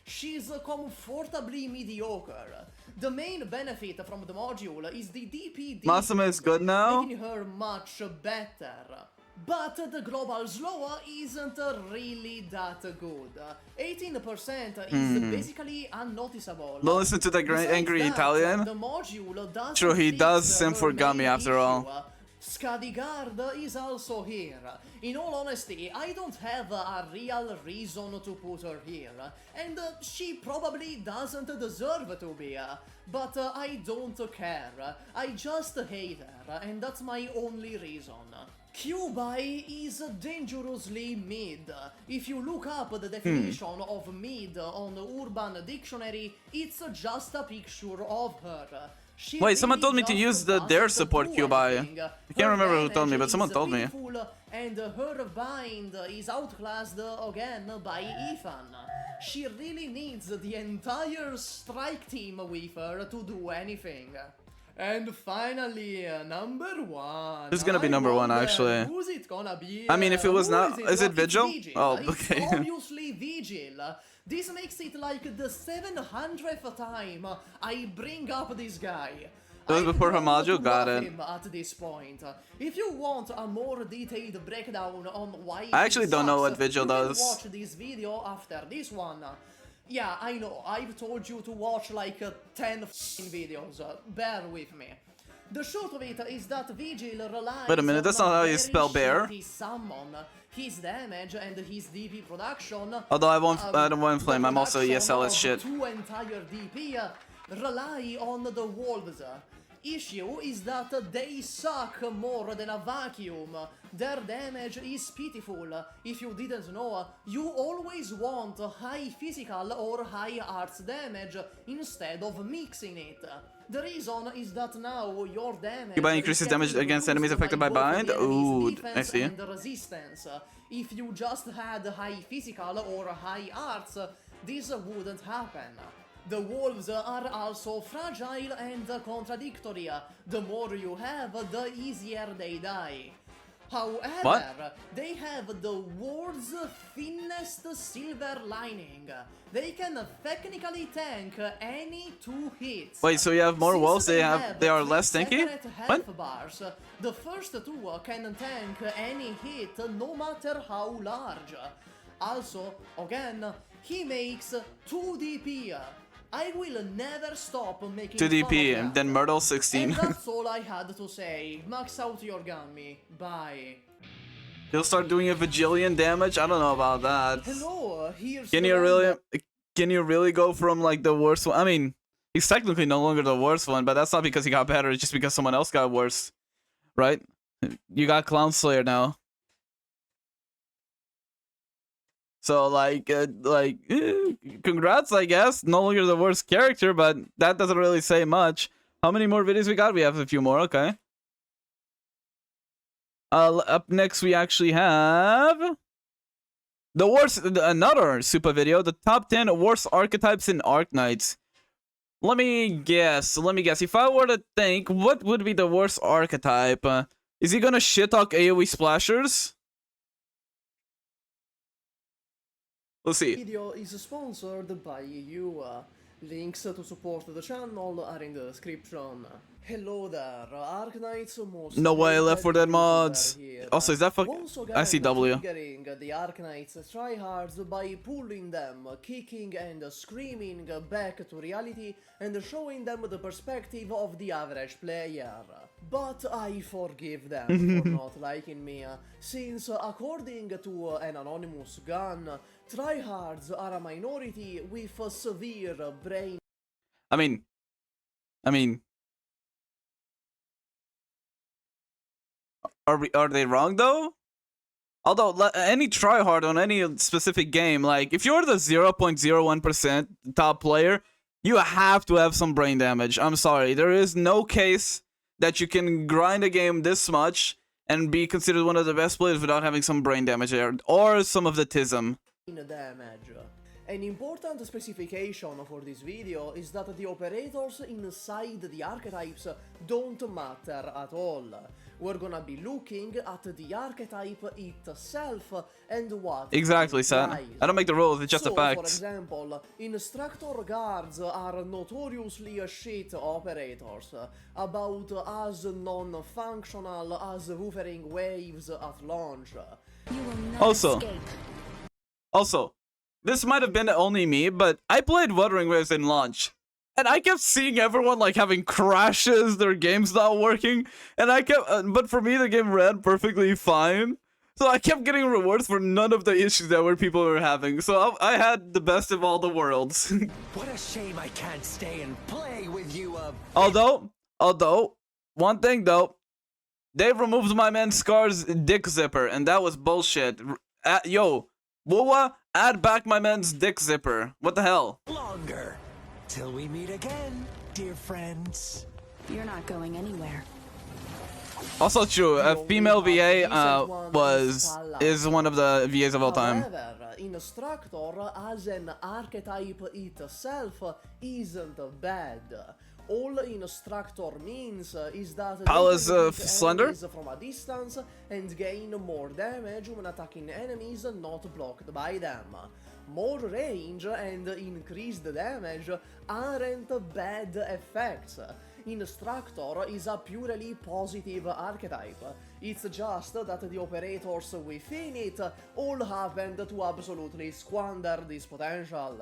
She's comfortably mediocre. The main benefit from the module is the DP Mostima is good now? making her much better. But the global slow isn't really that good. 18% is basically unnoticeable. Don't listen to the angry Italian. The module doesn't True, he does fix sim for her Gummy main after all. issue. Skadigard is also here. In all honesty, I don't have a real reason to put her here, and she probably doesn't deserve to be, but I don't care. I just hate her, and that's my only reason. Q-Buy is dangerously mid. If you look up the definition of mid on Urban Dictionary, it's just a picture of her. She Wait, someone told me to really use the just Dare support do Q-Buy. anything. I can't remember who told me, but someone told me. And her bind is outclassed again by Ethan. She really needs the entire strike team with her to do anything. And finally, number 1. Who's gonna be number 1 actually? Who's it gonna be? I mean, if it was not, is it Vigil? Vigil. Oh, It's okay. obviously Vigil. This makes it like the 700th time I bring up this guy. It was before her module, got love it. him at this point. If you want a more detailed breakdown on why I actually he don't know sucks, what Vigil you can does. watch this video after this one. Yeah, I know, I've told you to watch like 10 videos, bear with me. The short of it is that Vigil relies Wait a minute, that's not how you very spell bear. shitty summon. His damage and his DP production. Although I don't want flame, I'm also ESL as shit. Two entire DP rely on the wolves. Issue is that they suck more than a vacuum. Their damage is pitiful. If you didn't know, you always want high physical or high arts damage instead of mixing it. The reason is that now your damage Q-Buy increases damage against enemies affected by bind? Ooh, I see. and resistance. If you just had high physical or high arts, this wouldn't happen. The wolves are also fragile and contradictory. The more you have, the easier they die. However, they have the world's thinnest silver lining. They can technically tank any 2 hits. Wait, so you have more Since wolves, they are less tanky? separate health What? bars, the first 2 can tank any hit no matter how large. Also, again, he makes 2 DP. I will never stop making 2 fun of DP, that. and then Myrtle 16. And that's all I had to say. Max out your Gummy. Bye. He'll start doing a Vigilian damage? I don't know about that. Hello, here's Can the you really go from like the worst one? I mean, he's technically no longer the worst one, but that's not because he got better, it's just because someone else got worse. Right? You got Clown Slayer now. So congrats, I guess. No longer the worst character, but that doesn't really say much. How many more videos we got? We have a few more. Okay. Up next, we actually have the worst. Another super video. The top 10 worst archetypes in Arknights. Let me guess. If I were to think, what would be the worst archetype? Is he gonna shit talk AoE splashers? We'll see. Video is sponsored by you. Links to support the channel are in the description. Hello there, Arknights. No way, Left 4 Dead mods. Also, is that I see W. The Arknights tryhards by pulling them, kicking and screaming back to reality and showing them the perspective of the average player. But I forgive them for not liking me, since according to an anonymous gun, tryhards are a minority with severe brain. I mean, are they wrong though? Although any tryhard on any specific game, like if you're the 0.01% top player, you have to have some brain damage. I'm sorry, there is no case that you can grind a game this much and be considered one of the best players without having some brain damage there, or some of the tism. Damage. An important specification for this video is that the operators inside the archetypes don't matter at all. We're gonna be looking at the archetype itself and what exactly, Sam. I don't make the rules, it's just so, a fact. For example, instructor guards are notoriously shit operators, about as non-functional as woofering waves at launch. You will not escape. Also, this might have been only me, but I played Wuthering Waves in launch. And I kept seeing everyone like having crashes, their game's not working. And I kept, but for me the game ran perfectly fine. So I kept getting rewards for none of the issues that people were having. So I had the best of all the worlds. What a shame I can't stay and play with you. Although, one thing though, they removed my man Scar's dick zipper, and that was bullshit. Yo, Woa, add back my man's dick zipper. What the hell? Longer. Till we meet again, dear friends. You're not going anywhere. Also true, a female VA is one of the VAs of all time. However, Instructor as an archetype itself isn't bad. All Instructor means is that Palace slender from a distance and gain more damage when attacking enemies not blocked by them. More range and increased damage aren't bad effects. Instructor is a purely positive archetype. It's just that the operators within it all happened to absolutely squander this potential.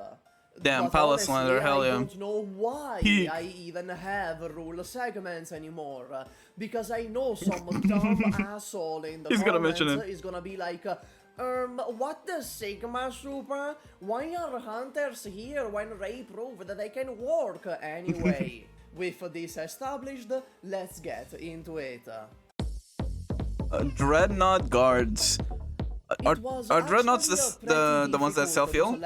Damn, Palace Slender, hell yeah. I don't know why I even have rule segments anymore. Because I know some dumb asshole in the comments is gonna be like, what the Sigma Super? Why are hunters here when Ray proved that they can work anyway? With this established, let's get into it. Dreadnought guards. Are Dreadnoughts the ones that self-heal?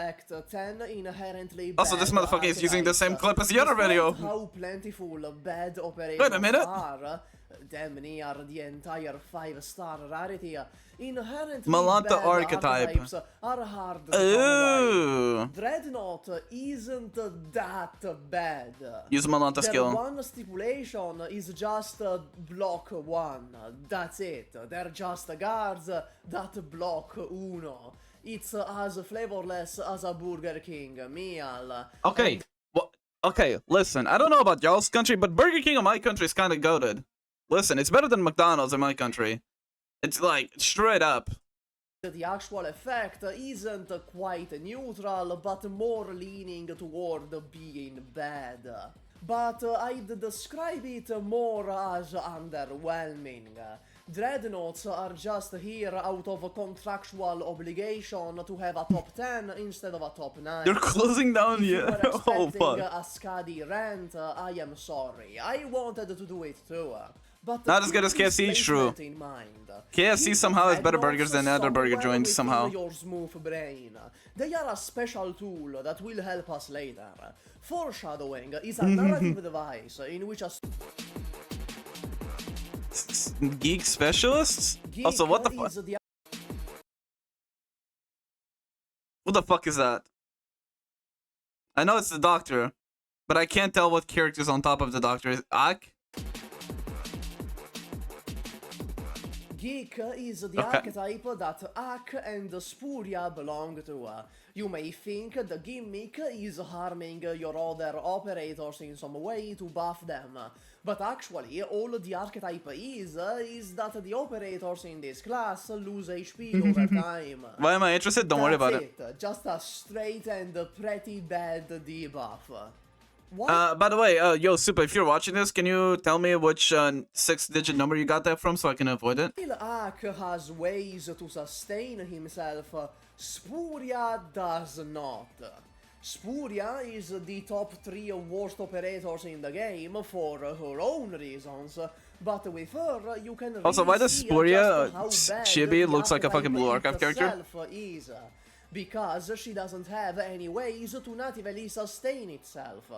Also, this motherfucker is using the same clip as the other video. How plentiful bad operators Wait a minute. are. Damn near the entire 5-star rarity. Inherently Malanta bad archetype. archetypes are hard to come by. Dreadnought isn't that bad. Use Malanta skill. One stipulation is just block 1. That's it. They're just guards that block uno. It's as flavorless as a Burger King meal. Okay. Well, okay, listen. I don't know about y'all's country, but Burger King in my country is kind of goated. Listen, it's better than McDonald's in my country. It's like, straight up. The actual effect isn't quite neutral, but more leaning toward being bad. But I'd describe it more as underwhelming. Dreadnoughts are just here out of contractual obligation to have a top 10 instead of a top 9. They're closing down, yeah. Oh, fuck. A Skadi rant, I am sorry. I wanted to do it too. But Not as good as keep this KFC, true. placement in mind. KFC Keep somehow has better headphones burgers than other burger somewhere joints within somehow. Your smooth brain. They are a special tool that will help us later. Foreshadowing is a narrative device in which a Geek specialists? Also, what the fuck? What the fuck is that? I know it's the doctor, but I can't tell what character's on top of the doctor. Is Ak? Geek is the archetype that Ak and Spuria belong to. You may think the gimmick is harming your other operators in some way to buff them, but actually all the archetype is that the operators in this class lose HP over time. Why am I interested? Don't worry about it. Just a straight and pretty bad debuff. By the way, yo, Super, if you're watching this, can you tell me which 6-digit number you got that from so I can avoid it? While Ak has ways to sustain himself, Spuria does not. Spuria is the top 3 worst operators in the game for her own reasons, but with her you can really Also, why does see Spuria just how bad Chibi the looks like a fucking Blue archetype Archive character? itself is, because she doesn't have any ways to natively sustain itself.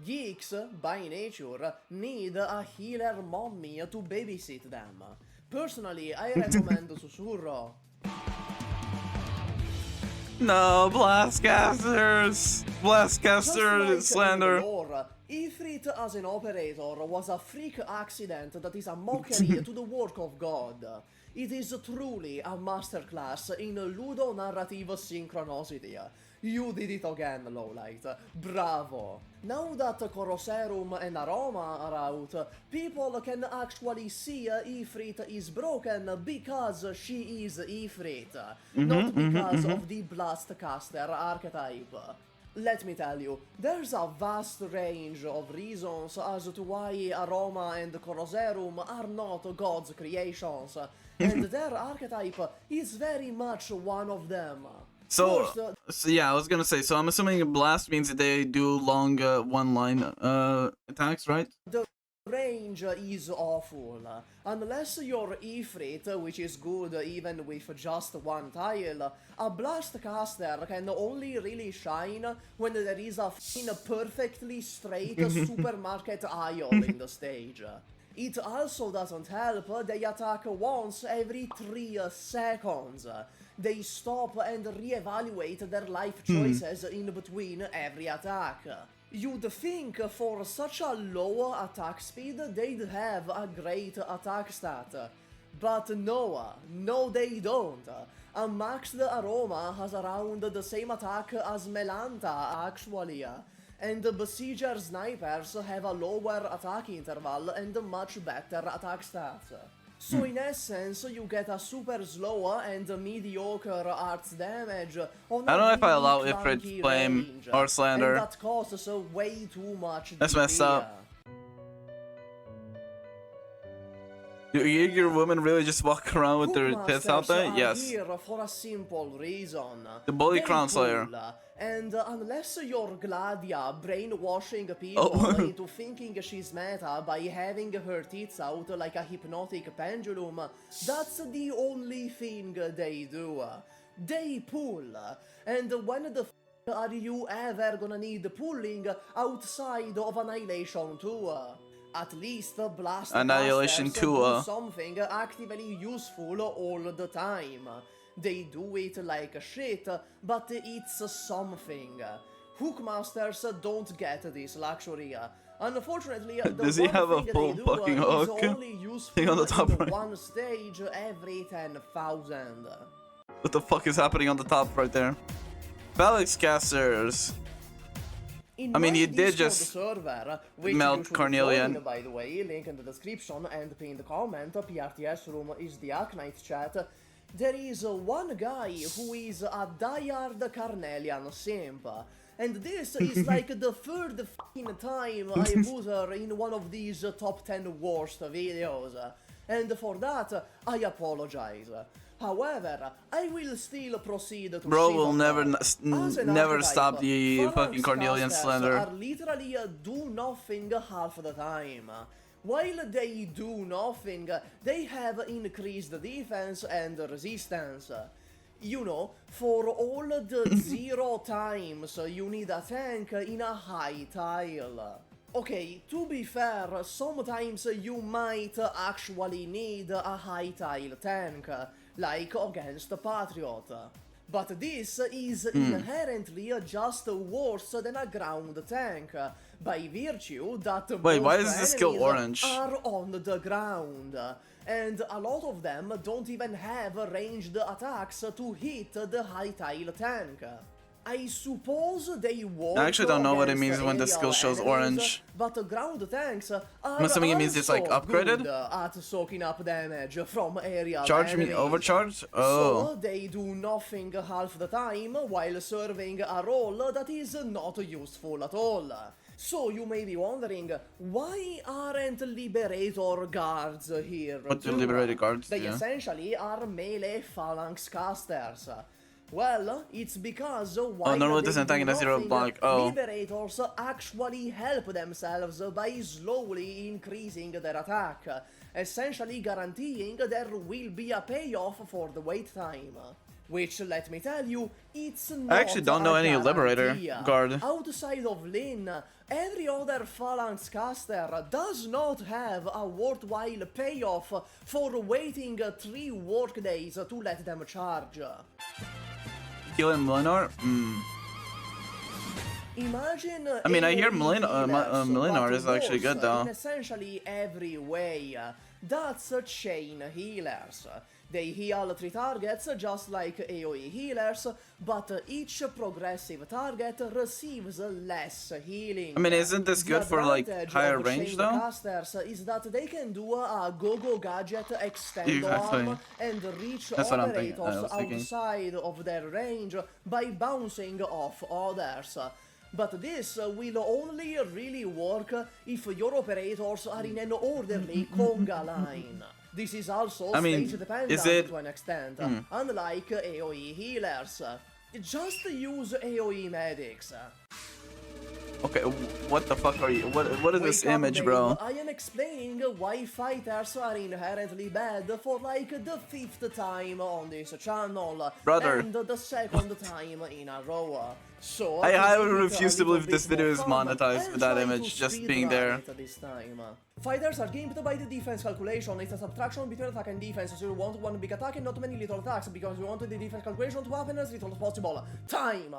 Geeks, by nature, need a healer mommy to babysit them. Personally, I recommend Susurro. No, Blastcasters! Blastcaster slander. Ifrit as an operator was a freak accident that is a mockery to the work of God. It is truly a masterclass in ludonarrative synchronicity. You did it again, Lowlight. Bravo. Now that Coroserum and Aroma are out, people can actually see Ifrit is broken because she is Ifrit, not because of the Blastcaster archetype. Let me tell you, there's a vast range of reasons as to why Aroma and Coroserum are not God's creations, and their archetype is very much one of them. So yeah, I was gonna say, so I'm assuming Blast means that they do long one-line attacks, right? The range is awful. Unless you're Ifrit, which is good even with just one tile, a Blast caster can only really shine when there is a perfectly straight supermarket aisle in the stage. It also doesn't help they attack once every 3 seconds. They stop and reevaluate their life choices in between every attack. You'd think for such a low attack speed they'd have a great attack stat. But no they don't. A maxed Aroma has around the same attack as Melanta actually. And Besieger snipers have a lower attack interval and much better attack stats. So in essence, you get a super slow and mediocre arts damage on I don't know if I allow really Ifrit clunky to blame range, or slander. and that costs way too much. That's messed up. Do your women really just walk around with their tits out there? Yes. Here for a simple reason. The bully They Crown Slayer. pull, and unless you're Gladia brainwashing people into thinking she's meta by having her tits out like a hypnotic pendulum, that's the only thing they do. They pull. And when the f are you ever gonna need pulling outside of Annihilation 2? At least Blast Annihilation 2 do something actively useful all the time. They do it like shit, but it's something. Hookmasters don't get this luxury. Unfortunately, the Does he one have a thing full they do fucking is hook? only useful Thing on the top in right. one stage every 10,000. What the fuck is happening on the top right there? Felix casters. I mean, you did just server, which melt you should Cornelian. join, by the way, link in the description and pinned comment. PRTS room is the Arknights chat. There is one guy who is a diehard Carnelian simp, and this is like the third f***ing time I put her in one of these top 10 worst videos, and for that I apologize. However, I will still proceed to Bro shit will on never her. As an never archetype, stop the phalanx fucking Cornelian casters slander. are literally do nothing half the time. While they do nothing, they have increased defense and resistance. You know, for all the 0 times you need a tank in a high tile. Okay, to be fair, sometimes you might actually need a high tile tank, like against Patriot. But this is inherently just worse than a ground tank, by virtue that Wait, why most is this skill enemies orange? are on the ground, and a lot of them don't even have ranged attacks to hit the high tile tank. I suppose they work. I actually don't know what it means against when the aerial skill shows enemies, orange. but ground tanks are I'm assuming it means it's like also upgraded? good at soaking up damage from aerial Charge me enemies. overcharge? Oh. So they do nothing half the time while serving a role that is not useful at all. So you may be wondering, why aren't Liberator guards here? What do too? Liberator guards They do? essentially are melee phalanx casters. Well, it's because while normally it they doesn't do attack in a zero nothing, block. Oh. Liberators actually help themselves by slowly increasing their attack, essentially guaranteeing there will be a payoff for the wait time. Which, let me tell you, it's not I actually don't know a any Liberator guarantee. guard. Outside of Lin, every other Phalanx caster does not have a worthwhile payoff for waiting 3 workdays to let them charge. Killing Mlinar? Imagine I mean, I hear AoE Mlinar healers, is actually but good though. in essentially every way. That's chain healers. They heal 3 targets just like AoE healers, but each progressive target receives less healing. I mean, isn't this good for like higher range though? Casters is that they can do a go-go gadget extend Exactly. arm and reach That's what I'm thinking. operators I was thinking. outside of their range by bouncing off others. But this will only really work if your operators are in an orderly conga line. This is also stage dependent is it... to an extent, unlike AoE healers. Just use AoE medics. Okay, what the fuck are you? What is this image, bro? I am explaining why fighters are inherently bad for like the 5th time on this channel, Brother. and the 2nd time in a row. So I highly refuse to believe this video is monetized with that image just being there. This time. Fighters are gimped by the defense calculation. It's a subtraction between attack and defense, so you want one big attack and not many little attacks, because you want the defense calculation to happen as little as possible. Time!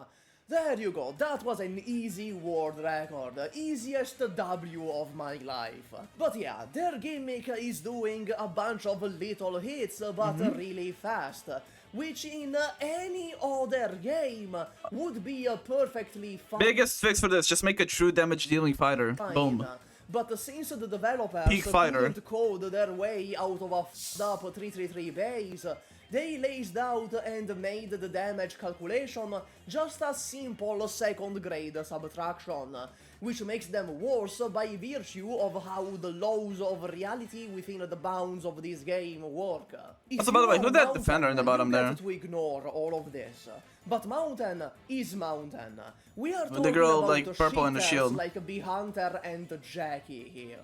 There you go, that was an easy world record, easiest W of my life. But yeah, their gimmick is doing a bunch of little hits, but really fast, which in any other game would be a perfectly fine. Biggest fix for this, just make a true damage dealing fighter. Boom. But since the developers Peak fighter. couldn't code their way out of a f***ed-up 333 base, they lazed out and made the damage calculation just a simple second-grade subtraction, which makes them worse by virtue of how the laws of reality within the bounds of this game work. Also, by the way, who's that defender in the bottom there? To ignore all of this, but Mountain is Mountain. We are talking The girl, about like, purple in the shitters shield. like Bee Hunter and Jackie here.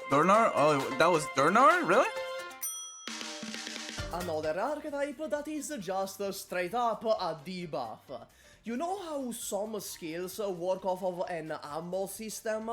Durnar? Oh, that was Durnar? Really? Another archetype that is just straight up a debuff. You know how some skills work off of an ammo system?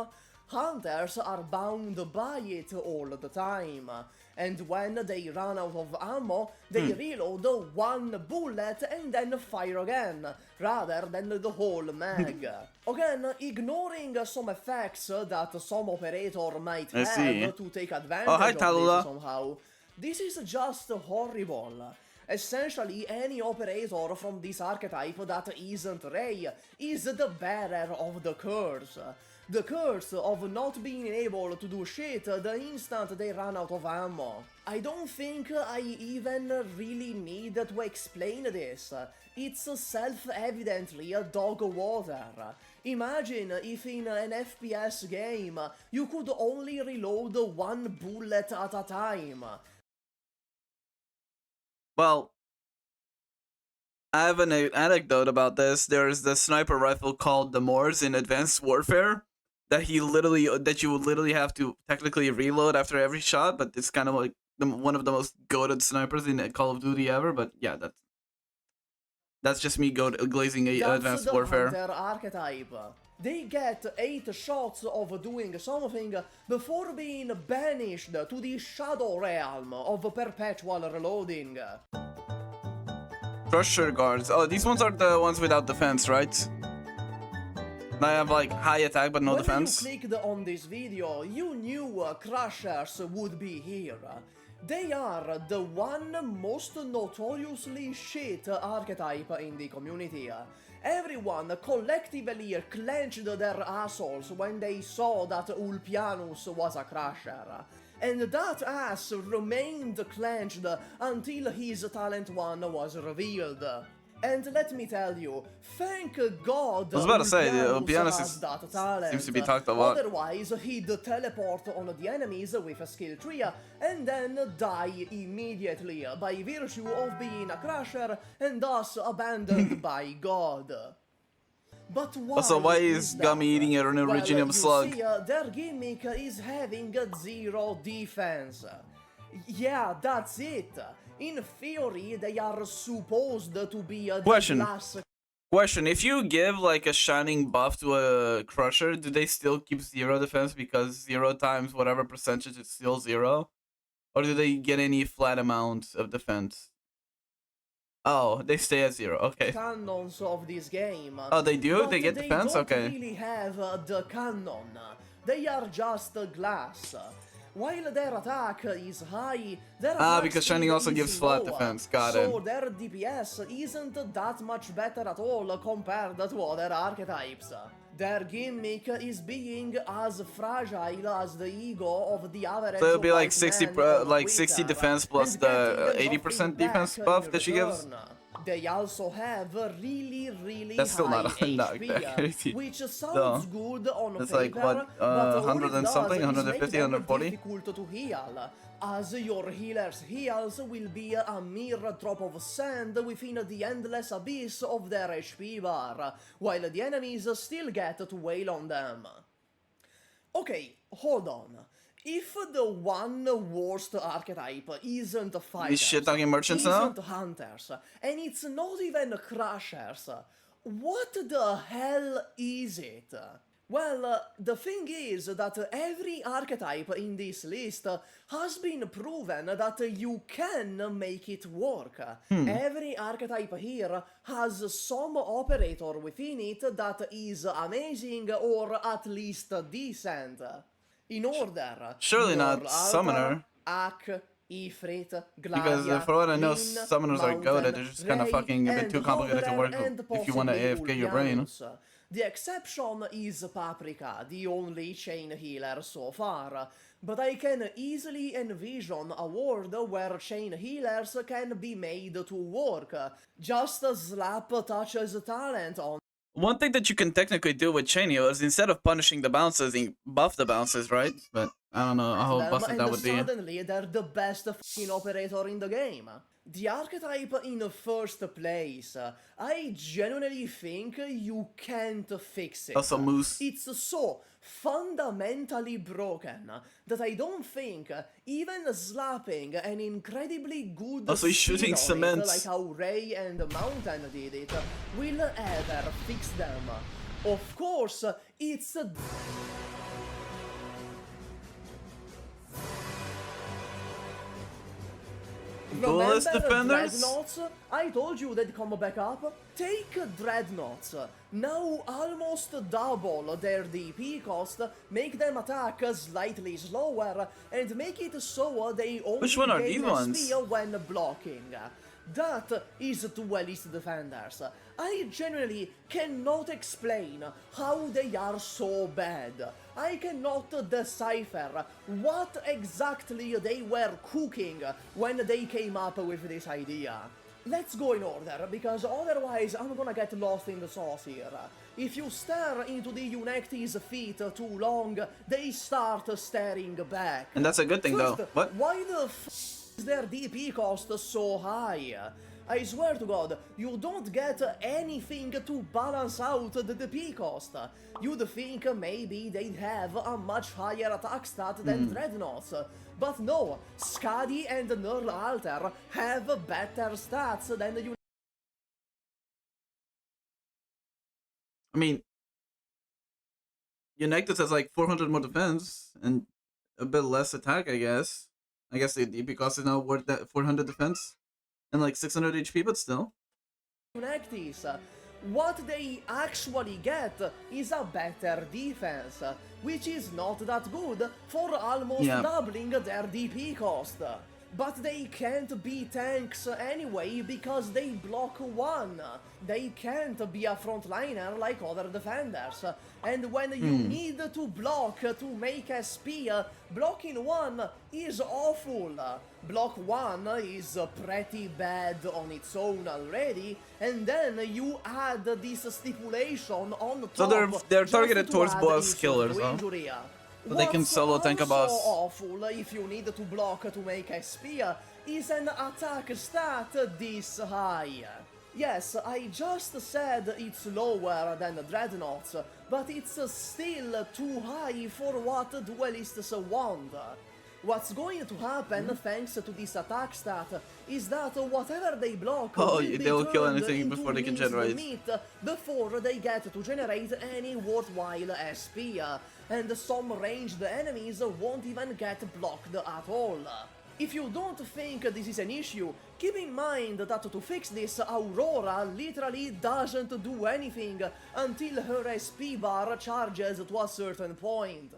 Hunters are bound by it all the time, and when they run out of ammo, they reload 1 bullet and then fire again, rather than the whole mag. Again, ignoring some effects that some operator might have to take advantage of this somehow, this is just horrible. Essentially, any operator from this archetype that isn't Ray is the bearer of the curse. The curse of not being able to do shit the instant they run out of ammo. I don't think I even really need to explain this. It's self-evidently a dog water. Imagine if in an FPS game you could only reload 1 bullet at a time. Well, I have an anecdote about this. There's the sniper rifle called the Moors in Advanced Warfare. that you would literally have to technically reload after every shot, but it's kind of like one of the most goated snipers in Call of Duty ever. But yeah, that's just me glazing Advanced Warfare. Hunter archetype. They get 8 shots of doing something before being banished to the shadow realm of perpetual reloading. Crusher guards. Oh, these ones are the ones without defense, right? They have like high attack but no defense. When you clicked on this video, you knew Crushers would be here. They are the one most notoriously shit archetype in the community. Everyone collectively clenched their assholes when they saw that Ulpianus was a Crusher. And that ass remained clenched until his talent 1 was revealed. And let me tell you, thank God I was about to say, Ulpianus has that talent. Seems to be talked a lot. Otherwise, he'd teleport on the enemies with a skill tree and then die immediately by virtue of being a Crusher and thus abandoned by God. But why is Gummy eating an Originium slug? See, their gimmick is having 0 defense. Yeah, that's it. In theory, they are supposed to be a Question, if you give like a shining buff to a Crusher, do they still keep 0 defense because 0 times whatever percentage is still 0? Or do they get any flat amount of defense? Oh, they stay at 0, okay. Cannons of this game. Oh, they do? But they get defense? They okay. don't really have the cannon. They are just glass. While their attack is high, their because Shining also gives flat defense, got it. So their DPS isn't that much better at all compared to other archetypes. Their gimmick is being as fragile as the ego of the average. So it'll be like 60 defense plus the 80% defense buff that she gives. They also have really That's still high not HP, which sounds good on it's paper, like what, but 100 and something, 150, 140. Difficult to heal, as your healer's heals will be a mere drop of sand within the endless abyss of their HP bar, while the enemies still get to wail on them. Okay, hold on. If the one worst archetype isn't fighters, These shit-talking merchants now? isn't hunters, and it's not even Crushers, what the hell is it? Well, the thing is that every archetype in this list has been proven that you can make it work. Every archetype here has some operator within it that is amazing or at least decent. In order. Surely not Summoner. Ak, Ifrit, Because for what I know, Summoners are goated. They're just kind of fucking a bit too complicated to work if you want to AFK your brain. The exception is Paprika, the only chain healer so far. But I can easily envision a world where chain healers can be made to work. Just slap Touch's talent on. One thing that you can technically do with chain healers, instead of punishing the bounces, buff the bounces, right? But I don't know how busted that would be. Suddenly they're the best fucking operator in the game. The archetype in the first place, I genuinely think you can't fix it. Also Moose. It's so fundamentally broken that I don't think even slapping an incredibly good also he's shooting cement like how Ray and Mountain did it will ever fix them. Of course, it's Duelist defenders? Dreadnoughts? I told you they'd come back up. Take Dreadnoughts. Now almost double their DP cost, make them attack slightly slower, and make it so they only Which one are gain these ones? spear when blocking. That is Duelist Defenders. I genuinely cannot explain how they are so bad. I cannot decipher what exactly they were cooking when they came up with this idea. Let's go in order, because otherwise I'm gonna get lost in the sauce here. If you stare into the Unecti's feet too long, they start staring back. And that's a good thing, First, though. What? Why the f is their DP cost so high? I swear to God, you don't get anything to balance out the DP cost. You'd think maybe they'd have a much higher attack stat than Dreadnoughts. But no, Skadi and Nurl Alter have better stats than the I mean, United has like 400 more defense and a bit less attack, I guess. I guess the DP cost is now worth that 400 defense and like 600 HP, but still. Unactis. What they actually get is a better defense, which is not that good for almost doubling their DP cost. But they can't be tanks anyway because they block 1. They can't be a frontliner like other defenders. And when you need to block to make SP, blocking 1 is awful. Block 1 is pretty bad on its own already, and then you add this stipulation on top. So they're targeted towards boss killers, huh? So they can solo tank a boss. Awful if you need to block to make SP is an attack stat this high. Yes, I just said it's lower than Dreadnoughts, but it's still too high for what duelists want. What's going to happen thanks to this attack stat is that whatever they block they'll kill anything before they can generate meat before they get to generate any worthwhile SP, and some ranged enemies won't even get blocked at all. If you don't think this is an issue, keep in mind that to fix this, Aurora literally doesn't do anything until her SP bar charges to a certain point.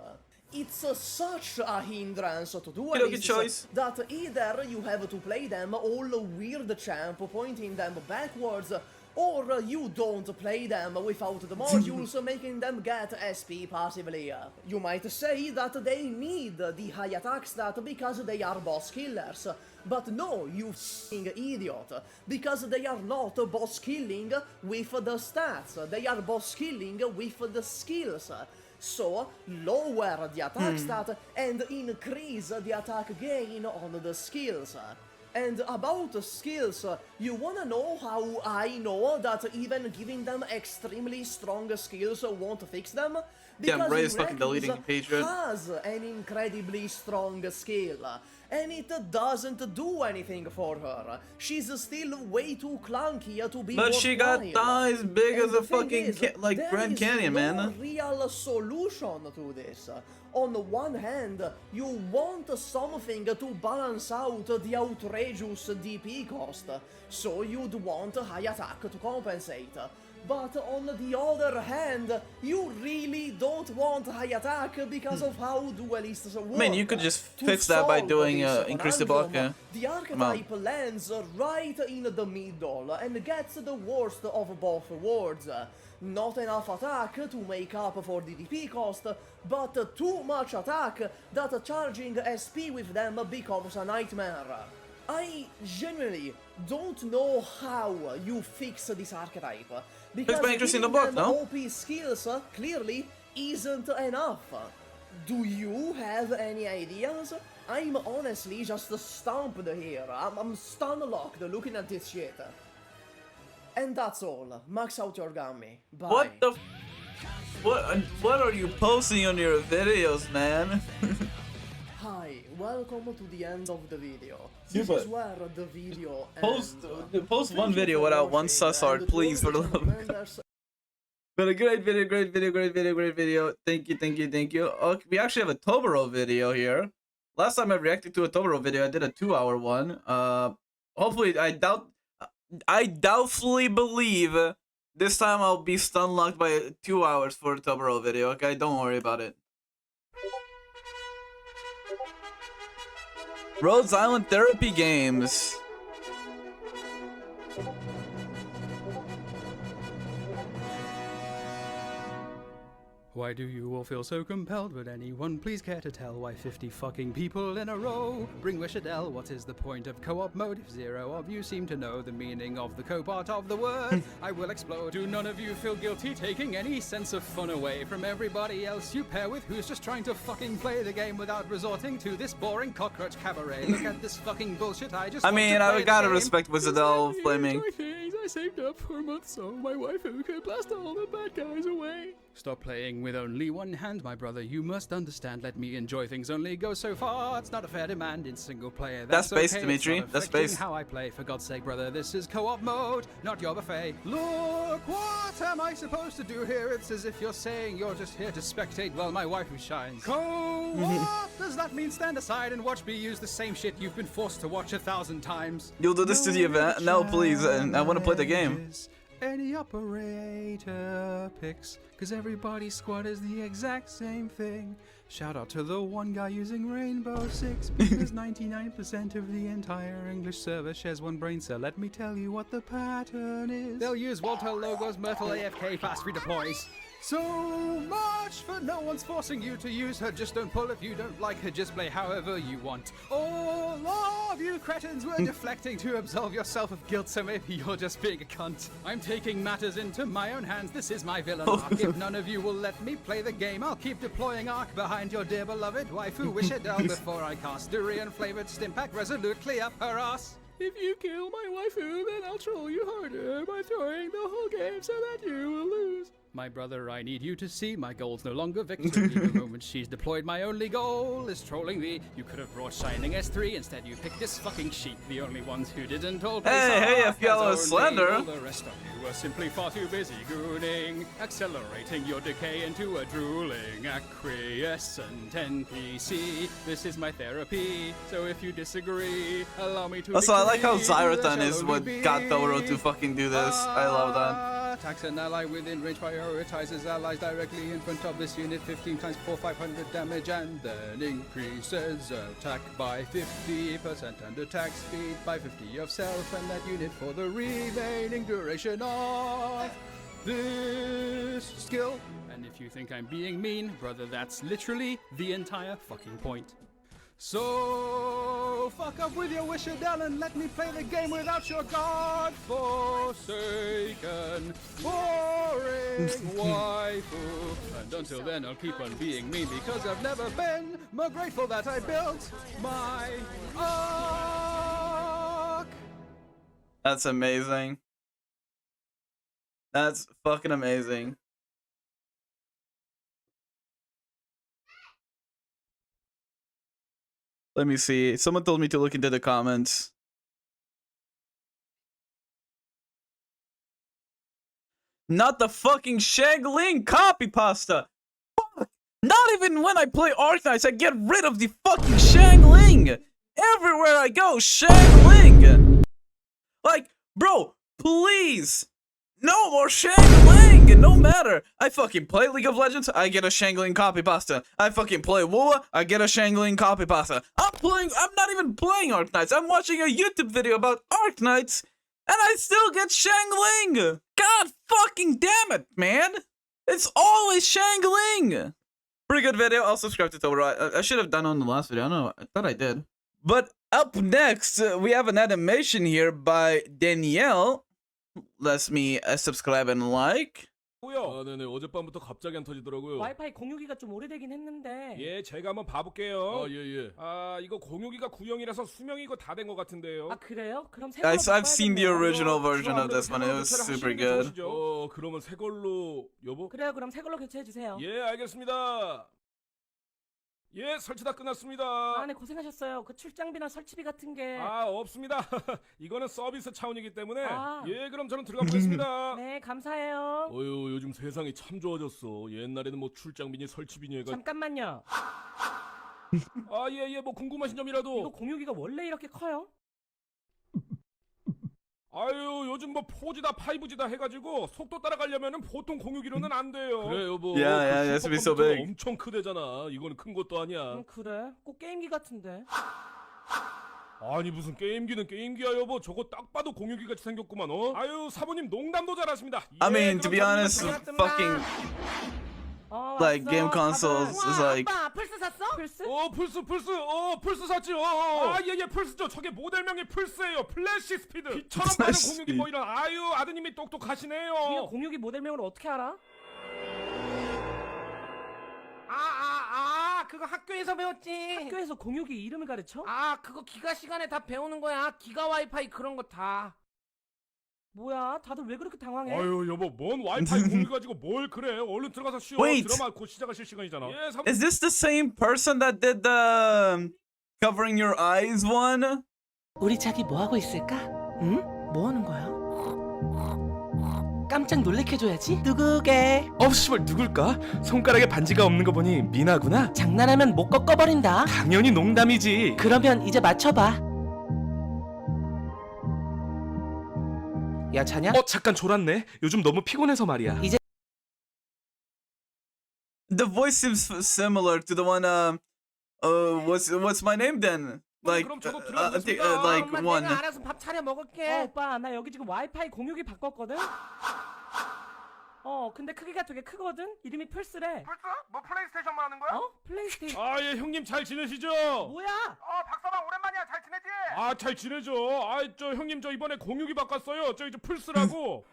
It's such a hindrance to duelists that either you have to play them all weird champ pointing them backwards, or you don't play them without the modules making them get SP passively. You might say that they need the high attack stat because they are boss killers, but no, you f***ing idiot, because they are not boss killing with the stats, they are boss killing with the skills. So, lower the attack stat and increase the attack gain on the skills. And about skills, you wanna know how I know that even giving them extremely strong skills won't fix them? Because Ray is fucking deleting Patriot. has an incredibly strong skill, and it doesn't do anything for her. She's still way too clunky to be But she got thighs big as a fucking Grand Canyon, man. There is no real solution to this. On one hand, you want something to balance out the outrageous DP cost, so you'd want high attack to compensate. But on the other hand, you really don't want high attack because of how duelists work. I mean, you could just fix that by doing increase the block. The archetype lands right in the middle and gets the worst of both worlds. Not enough attack to make up for the DP cost, but too much attack that charging SP with them becomes a nightmare. I genuinely don't know how you fix this archetype, because giving them OP skills clearly isn't enough. Do you have any ideas? I'm honestly just stumped here. I'm stun-locked looking at this shit. And that's all. Max out your gummy. Bye. What the what are you posting on your videos, man? Hi, welcome to the end of the video. Yeah, This is where the video post one video without one sus art, please, for the love of God. But a great video. Thank you. Okay, we actually have a Tobero video here. Last time I reacted to a Tobero video, I did a 2-hour one. Hopefully, I doubtfully believe this time I'll be stun locked by 2 hours for a Tobero video. Okay, don't worry about it. Rhodes Island Therapy Games. Why do you all feel so compelled? Would anyone please care to tell why 50 fucking people in a row bring Wishadel? What is the point of co-op mode if zero of you seem to know the meaning of the co-part of the word? I will explode. Do none of you feel guilty taking any sense of fun away from everybody else you pair with who's just trying to fucking play the game without resorting to this boring cockroach cabaret? Look at this fucking bullshit. I gotta respect Wishadel flaming. I saved up for a month so my waifu could blast all the bad guys away. Stop playing with only one hand, my brother. You must understand. Let me enjoy things only go so far. It's not a fair demand in single player. That's space, okay. Dimitri. That's space. How I play, for God's sake, brother. This is co-op mode, not your buffet. Look, what am I supposed to do here? It's as if you're saying you're just here to spectate while my waifu shines. Co-op? Does that mean stand aside and watch me use the same shit you've been forced to watch 1,000 times? You'll do this to the event? No, please. I want to play the game. Any operator picks, cause everybody's squad is the exact same thing. Shout out to the one guy using Rainbow 6, because 99% of the entire English server shares one brain cell. Let me tell you what the pattern is. They'll use Walter Logos, Myrtle AFK, fast redeploys. So much for no one's forcing you to use her. Just don't pull if you don't like her. Just play however you want. All of you cretins were deflecting to absolve yourself of guilt, so maybe you're just being a cunt. I'm taking matters into my own hands. This is my villain arc. If none of you will let me play the game, I'll keep deploying arc behind your dear beloved waifu Wishadel before I cast durian flavored stimpack resolutely up her ass. If you kill my waifu, then I'll troll you harder by throwing the whole game so that you will lose. My brother, I need you to see my goal's no longer victory. The moment she's deployed, my only goal is trolling thee. You could have brought Shining S3, instead you picked this fucking sheep. The only ones who didn't all play Hey, FPL is slender. All the rest of you were simply far too busy gooning, accelerating your decay into a drooling, acquiescent NPC. This is my therapy, so if you disagree, allow me to Also, I like how Zyrathon is what got Thoro to fucking do this. I love that. Attacks an ally within range, prioritizes allies directly in front of this unit, 15 times 500 damage, and then increases attack by 50% and attack speed by 50 of self and that unit for the remaining duration of this skill. And if you think I'm being mean, brother, that's literally the entire fucking point. So fuck up with your Wishadel and let me play the game without your god-forsaken, boring waifu. And until then, I'll keep on being mean because I've never been more grateful that I built my arc. That's amazing. That's fucking amazing. Let me see. Someone told me to look into the comments. Not the fucking Shangling copy pasta. Fuck. Not even when I play Arknights, I get rid of the fucking Shangling. Everywhere I go, Shangling. Like, bro, please. No more Shangling! No matter! I fucking play League of Legends, I get a Shangling copy pasta. I fucking play WoA, I get a Shangling copy pasta. I'm not even playing Arknights, I'm watching a YouTube video about Arknights, and I still get Shangling! God fucking damn it, man! It's always Shangling! Pretty good video, I'll subscribe to Toro. I should have done on the last video, I don't know, I thought I did. But up next, we have an animation here by Danielle. Let me subscribe and like. 아, 네네. 어젯밤부터 갑자기 안 터지더라고요. 와이파이 공유기가 좀 오래되긴 했는데. 예, 제가 한번 봐볼게요. 아, 예. 아, 이거 공유기가 9형이라서 수명이 이거 다 된 것 같은데요. 아, 그래요? 그럼 새 I've seen the original version of this one. It was super good. 그러면 새 걸로 여보? 그래요. 그럼 새 걸로 교체해 주세요. 예, 알겠습니다. 예, 설치 다 끝났습니다. 아, 네, 고생하셨어요. 그 출장비나 설치비 같은 게. 아, 없습니다. 이거는 서비스 차원이기 때문에. 아. 예, 그럼 저는 들어가 보겠습니다. 네, 감사해요. 어휴, 요즘 세상이 참 좋아졌어. 옛날에는 뭐 출장비니 설치비니 해가. 잠깐만요. 아, 예, 뭐 궁금하신 점이라도. 이거 공유기가 원래 이렇게 커요? 아유, 요즘 뭐 4G다 5G다 해가지고 속도 따라가려면은 보통 공유기로는 안 돼요. 그래 여보. Yeah, it has to be so big. 엄청 크대잖아. 이거는 큰 것도 아니야. 그래? 꼭 게임기 같은데. 아니 무슨 게임기는 게임기야 여보. 저거 딱 봐도 공유기 같이 생겼구만. 아유 사부님 농담도 잘하십니다. I mean, to be honest, fucking. like game consoles is like. 아빠 플스 샀어? 플스? 플스 샀지. 예예 플스죠. 저게 모델명이 플스예요. 플래시 스피드. 비처럼 많은 공유기 뭐 이런. 아유 아드님이 똑똑하시네요. 네가 공유기 모델명을 어떻게 알아? 그거 학교에서 배웠지. 학교에서 공유기 이름을 가르쳐? 그거 기가 시간에 다 배우는 거야. 기가 와이파이 그런 거 다. 뭐야? 다들 왜 그렇게 당황해? 아유 여보 뭔 와이파이 공유 가지고 뭘 그래. 얼른 들어가서 쉬어. Wait. 드라마 곧 시작하실 시간이잖아. Is this the same person that did the covering your eyes one? 우리 자기 뭐 하고 있을까? 응? 뭐 하는 거야? 깜짝 놀래켜줘야지. 누구게? 씨발 누굴까? 손가락에 반지가 없는 거 보니 미나구나? 장난하면 못 꺾어버린다. 당연히 농담이지. 그러면 이제 맞춰봐. 야 자냐? 잠깐 졸았네. 요즘 너무 피곤해서 말이야. 이제 The voice seems similar to the one. What's my name then? Like, like one. 내가 알아서 밥 차려 먹을게. 오빠 나 여기 지금 와이파이 공유기 바꿨거든? 근데 크기가 되게 크거든? 이름이 플스래. 플스? 뭐 플레이스테이션 말하는 거야? 플레이스테이션. 예 형님 잘 지내시죠? 뭐야? 박서방 오랜만이야. 잘 지내지? 잘 지내죠. 저 형님 저 이번에 공유기 바꿨어요. 저 이제 플스라고.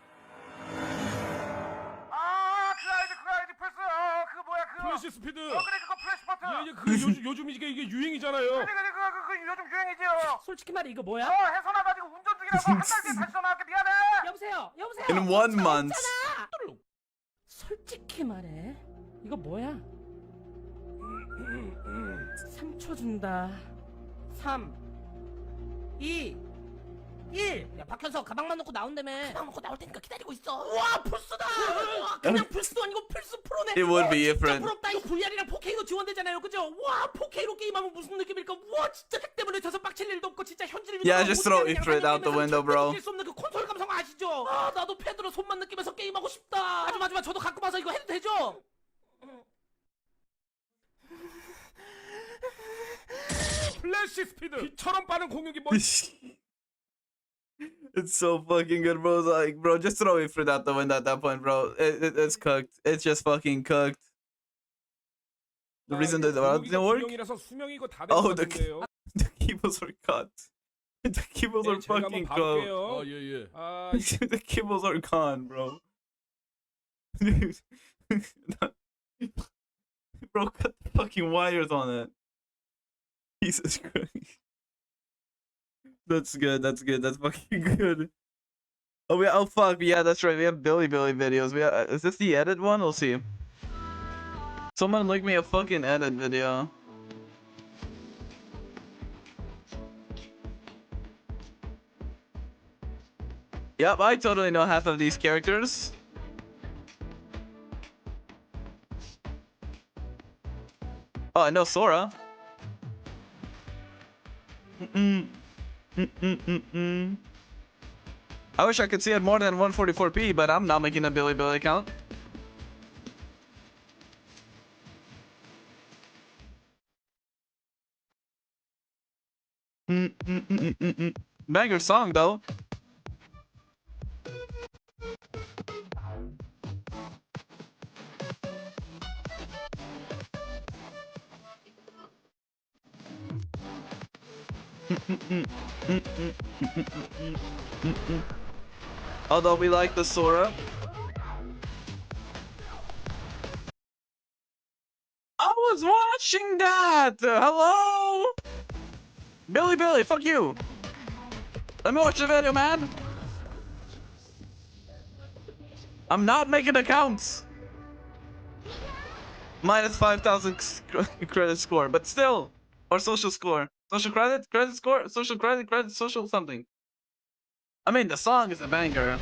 그거 알지 플스. 그거 뭐야 그거. 플래시 스피드. 그래 그거 플래시 버튼. 그 요즘 이게 유행이잖아요. 그래 그거 요즘 유행이지요. 솔직히 말해 이거 뭐야? 해서나가지고 운전 중이라고 한 달 뒤에 다시 전화할게. 미안해. 여보세요? In 1 month. 솔직히 말해 이거 뭐야? 3초 준다. 3 2 1. 야 박현서 가방만 넣고 나온다며. 가방 넣고 나올 테니까 기다리고 있어. 와 플스다. 그냥 플스도 아니고 플스 프로네. It would be 진짜 different. 부럽다. 이거 VR이랑 4K로 지원되잖아요. 그죠? 와 4K로 게임하면 무슨 느낌일까? 와 진짜 핵 때문에 져서 빡칠 일도 없고 진짜 현질을. Yeah, just throw Ifrit out the window, bro. 느낄 수 없는 그 콘솔 감성 아시죠? 나도 패드로 손만 느끼면서 게임하고 싶다. 아줌마 저도 갖고 와서 이거 해도 되죠? 플래시 스피드. 빛처럼 빠른 공유기 뭐. It's so fucking good, bro. It's like, bro, just throw Ifrit out the window at that point, bro. It's cooked. It's just fucking cooked. The reason that didn't work? Oh, the keyboards are cut. The keyboards are fucking gone. The keyboards are gone, bro. Dude. Bro, cut the fucking wires on it. Jesus Christ. That's good. That's fucking good. Oh fuck, yeah, that's right. We have Billy videos. Is this the edit one? We'll see. Someone link me a fucking edit video. Yep, I totally know half of these characters. Oh, I know Sora. I wish I could see it more than 144p, but I'm not making a Billy account. Banger song though. Although we like the Sora. I was watching that! Hello? Billy, fuck you! Let me watch the video, man! I'm not making accounts! Minus 5,000 credit score, but still! Or social score. Social credit score? Social credit, social something. I mean, the song is a banger.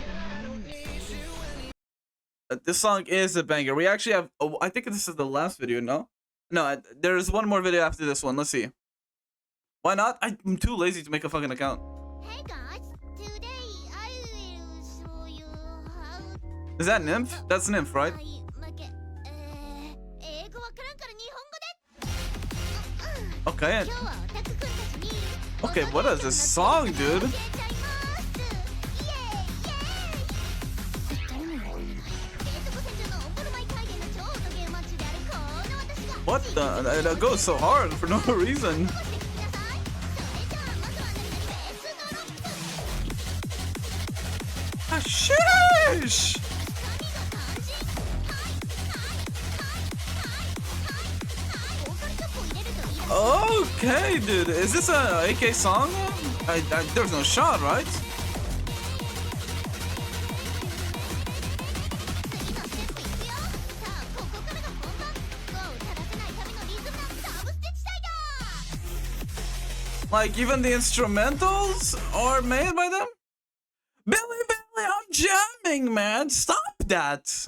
This song is a banger. We actually have... Oh, I think this is the last video, no? No, there's one more video after this one. Let's see. Why not? I'm too lazy to make a fucking account. Hey guys, today I will show you how... Is that Nymph? That's Nymph, right? Okay. Okay, what is this song, dude? What the? That goes so hard for no reason. Ah, sheesh! Okay, dude. Is this a AK song? There's no shot, right? Like, even the instrumentals are made by them? Billy, I'm jamming, man. Stop that.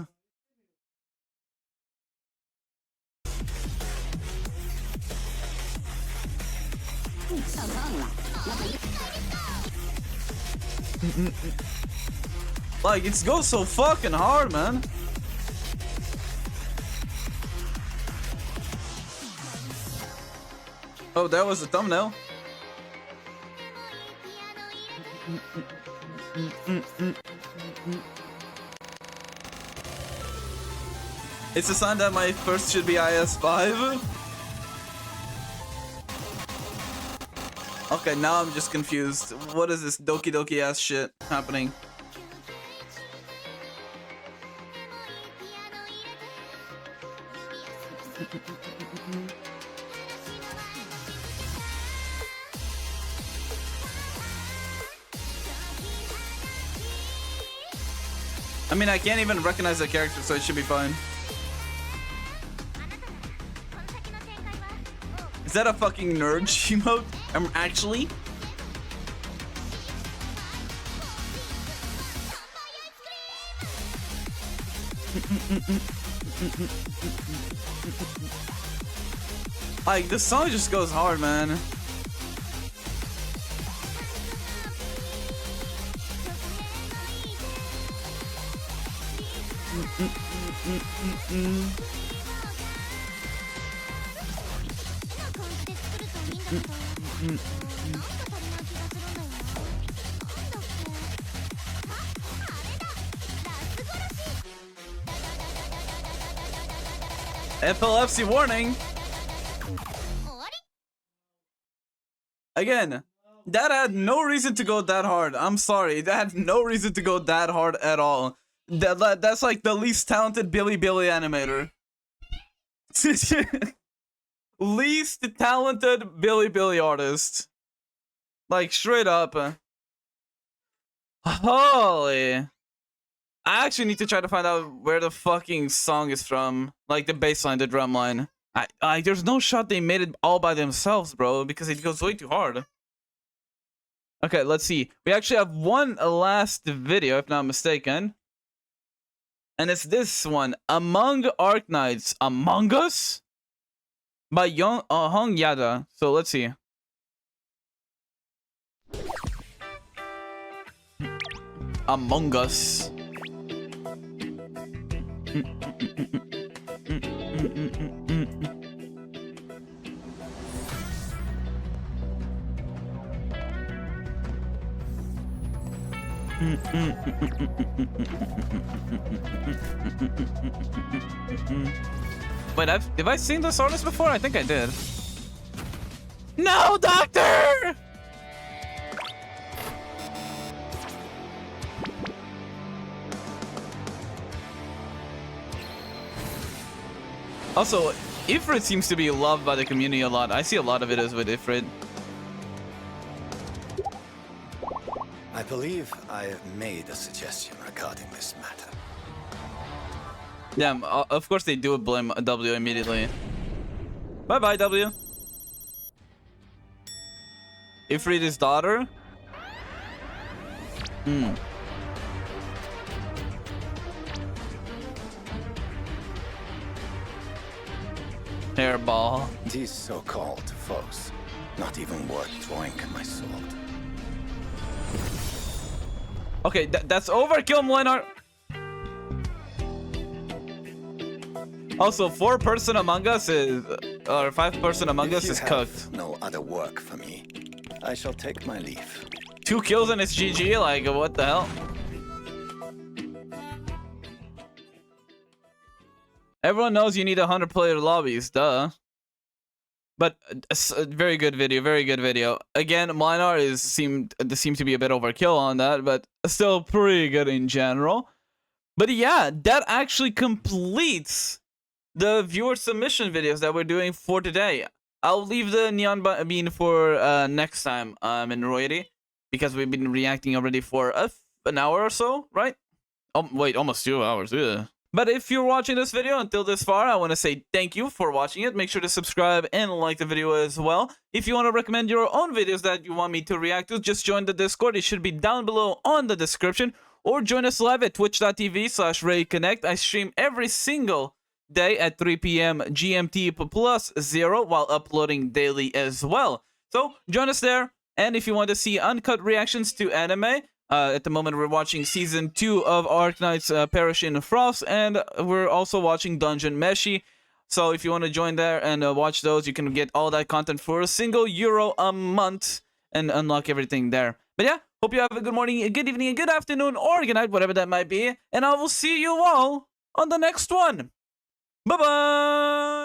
Like, it goes so fucking hard, man. Oh, that was the thumbnail. It's a sign that my first should be IS5. Okay, now I'm just confused. What is this Doki Doki ass shit happening? I mean, I can't even recognize the character, so it should be fine. Is that a fucking nerd emote? Actually? Like, this song just goes hard, man. Epilepsy warning. Again, that had no reason to go that hard. I'm sorry, that had no reason to go that hard at all. That's like the least talented Billy animator. Least talented Billy artist. Like, straight up. Holy. I actually need to try to find out where the fucking song is from. Like, the bass line, the drum line. There's no shot they made it all by themselves, bro, because it goes way too hard. Okay, let's see. We actually have one last video, if not mistaken. And it's this one. Among Arknights. Among Us? By Hong Yada. So let's see. Among Us. Wait, have I seen this artist before? I think I did. No, doctor! Also, Ifrit seems to be loved by the community a lot. I see a lot of videos with Ifrit. I believe I have made a suggestion regarding this matter. Yeah, of course they do blame W immediately. Bye-bye, W. Ifrit's daughter? Hairball. These so-called foes, not even worth drawing my sword. Okay, that's overkill, Mlinar. Also, 4-person Among Us is, or 5-person Among Us is cooked. No other work for me. I shall take my leave. 2 kills and it's GG. Like, what the hell? Everyone knows you need 100 player lobbies, duh. But a very good video, very good video. Again, Minar seemed to be a bit overkill on that, but still pretty good in general. But yeah, that actually completes the viewer submission videos that we're doing for today. I'll leave the neon bean for next time in RHODES, because we've been reacting already for an hour or so, right? Oh, wait, almost 2 hours. Yeah. But if you're watching this video until this far, I want to say thank you for watching it. Make sure to subscribe and like the video as well. If you want to recommend your own videos that you want me to react to, just join the Discord. It should be down below on the description. Or join us live at twitch.tv/RayConnect. I stream every single day at 3 p.m. GMT +0 while uploading daily as well. So join us there. And if you want to see uncut reactions to anime, at the moment we're watching season 2 of Arknights Perish in Frost, and we're also watching Dungeon Meshi. So if you want to join there and watch those, you can get all that content for €1 a month and unlock everything there. But yeah, hope you have a good morning, a good evening, a good afternoon, or good night, whatever that might be. And I will see you all on the next one. Bye-bye!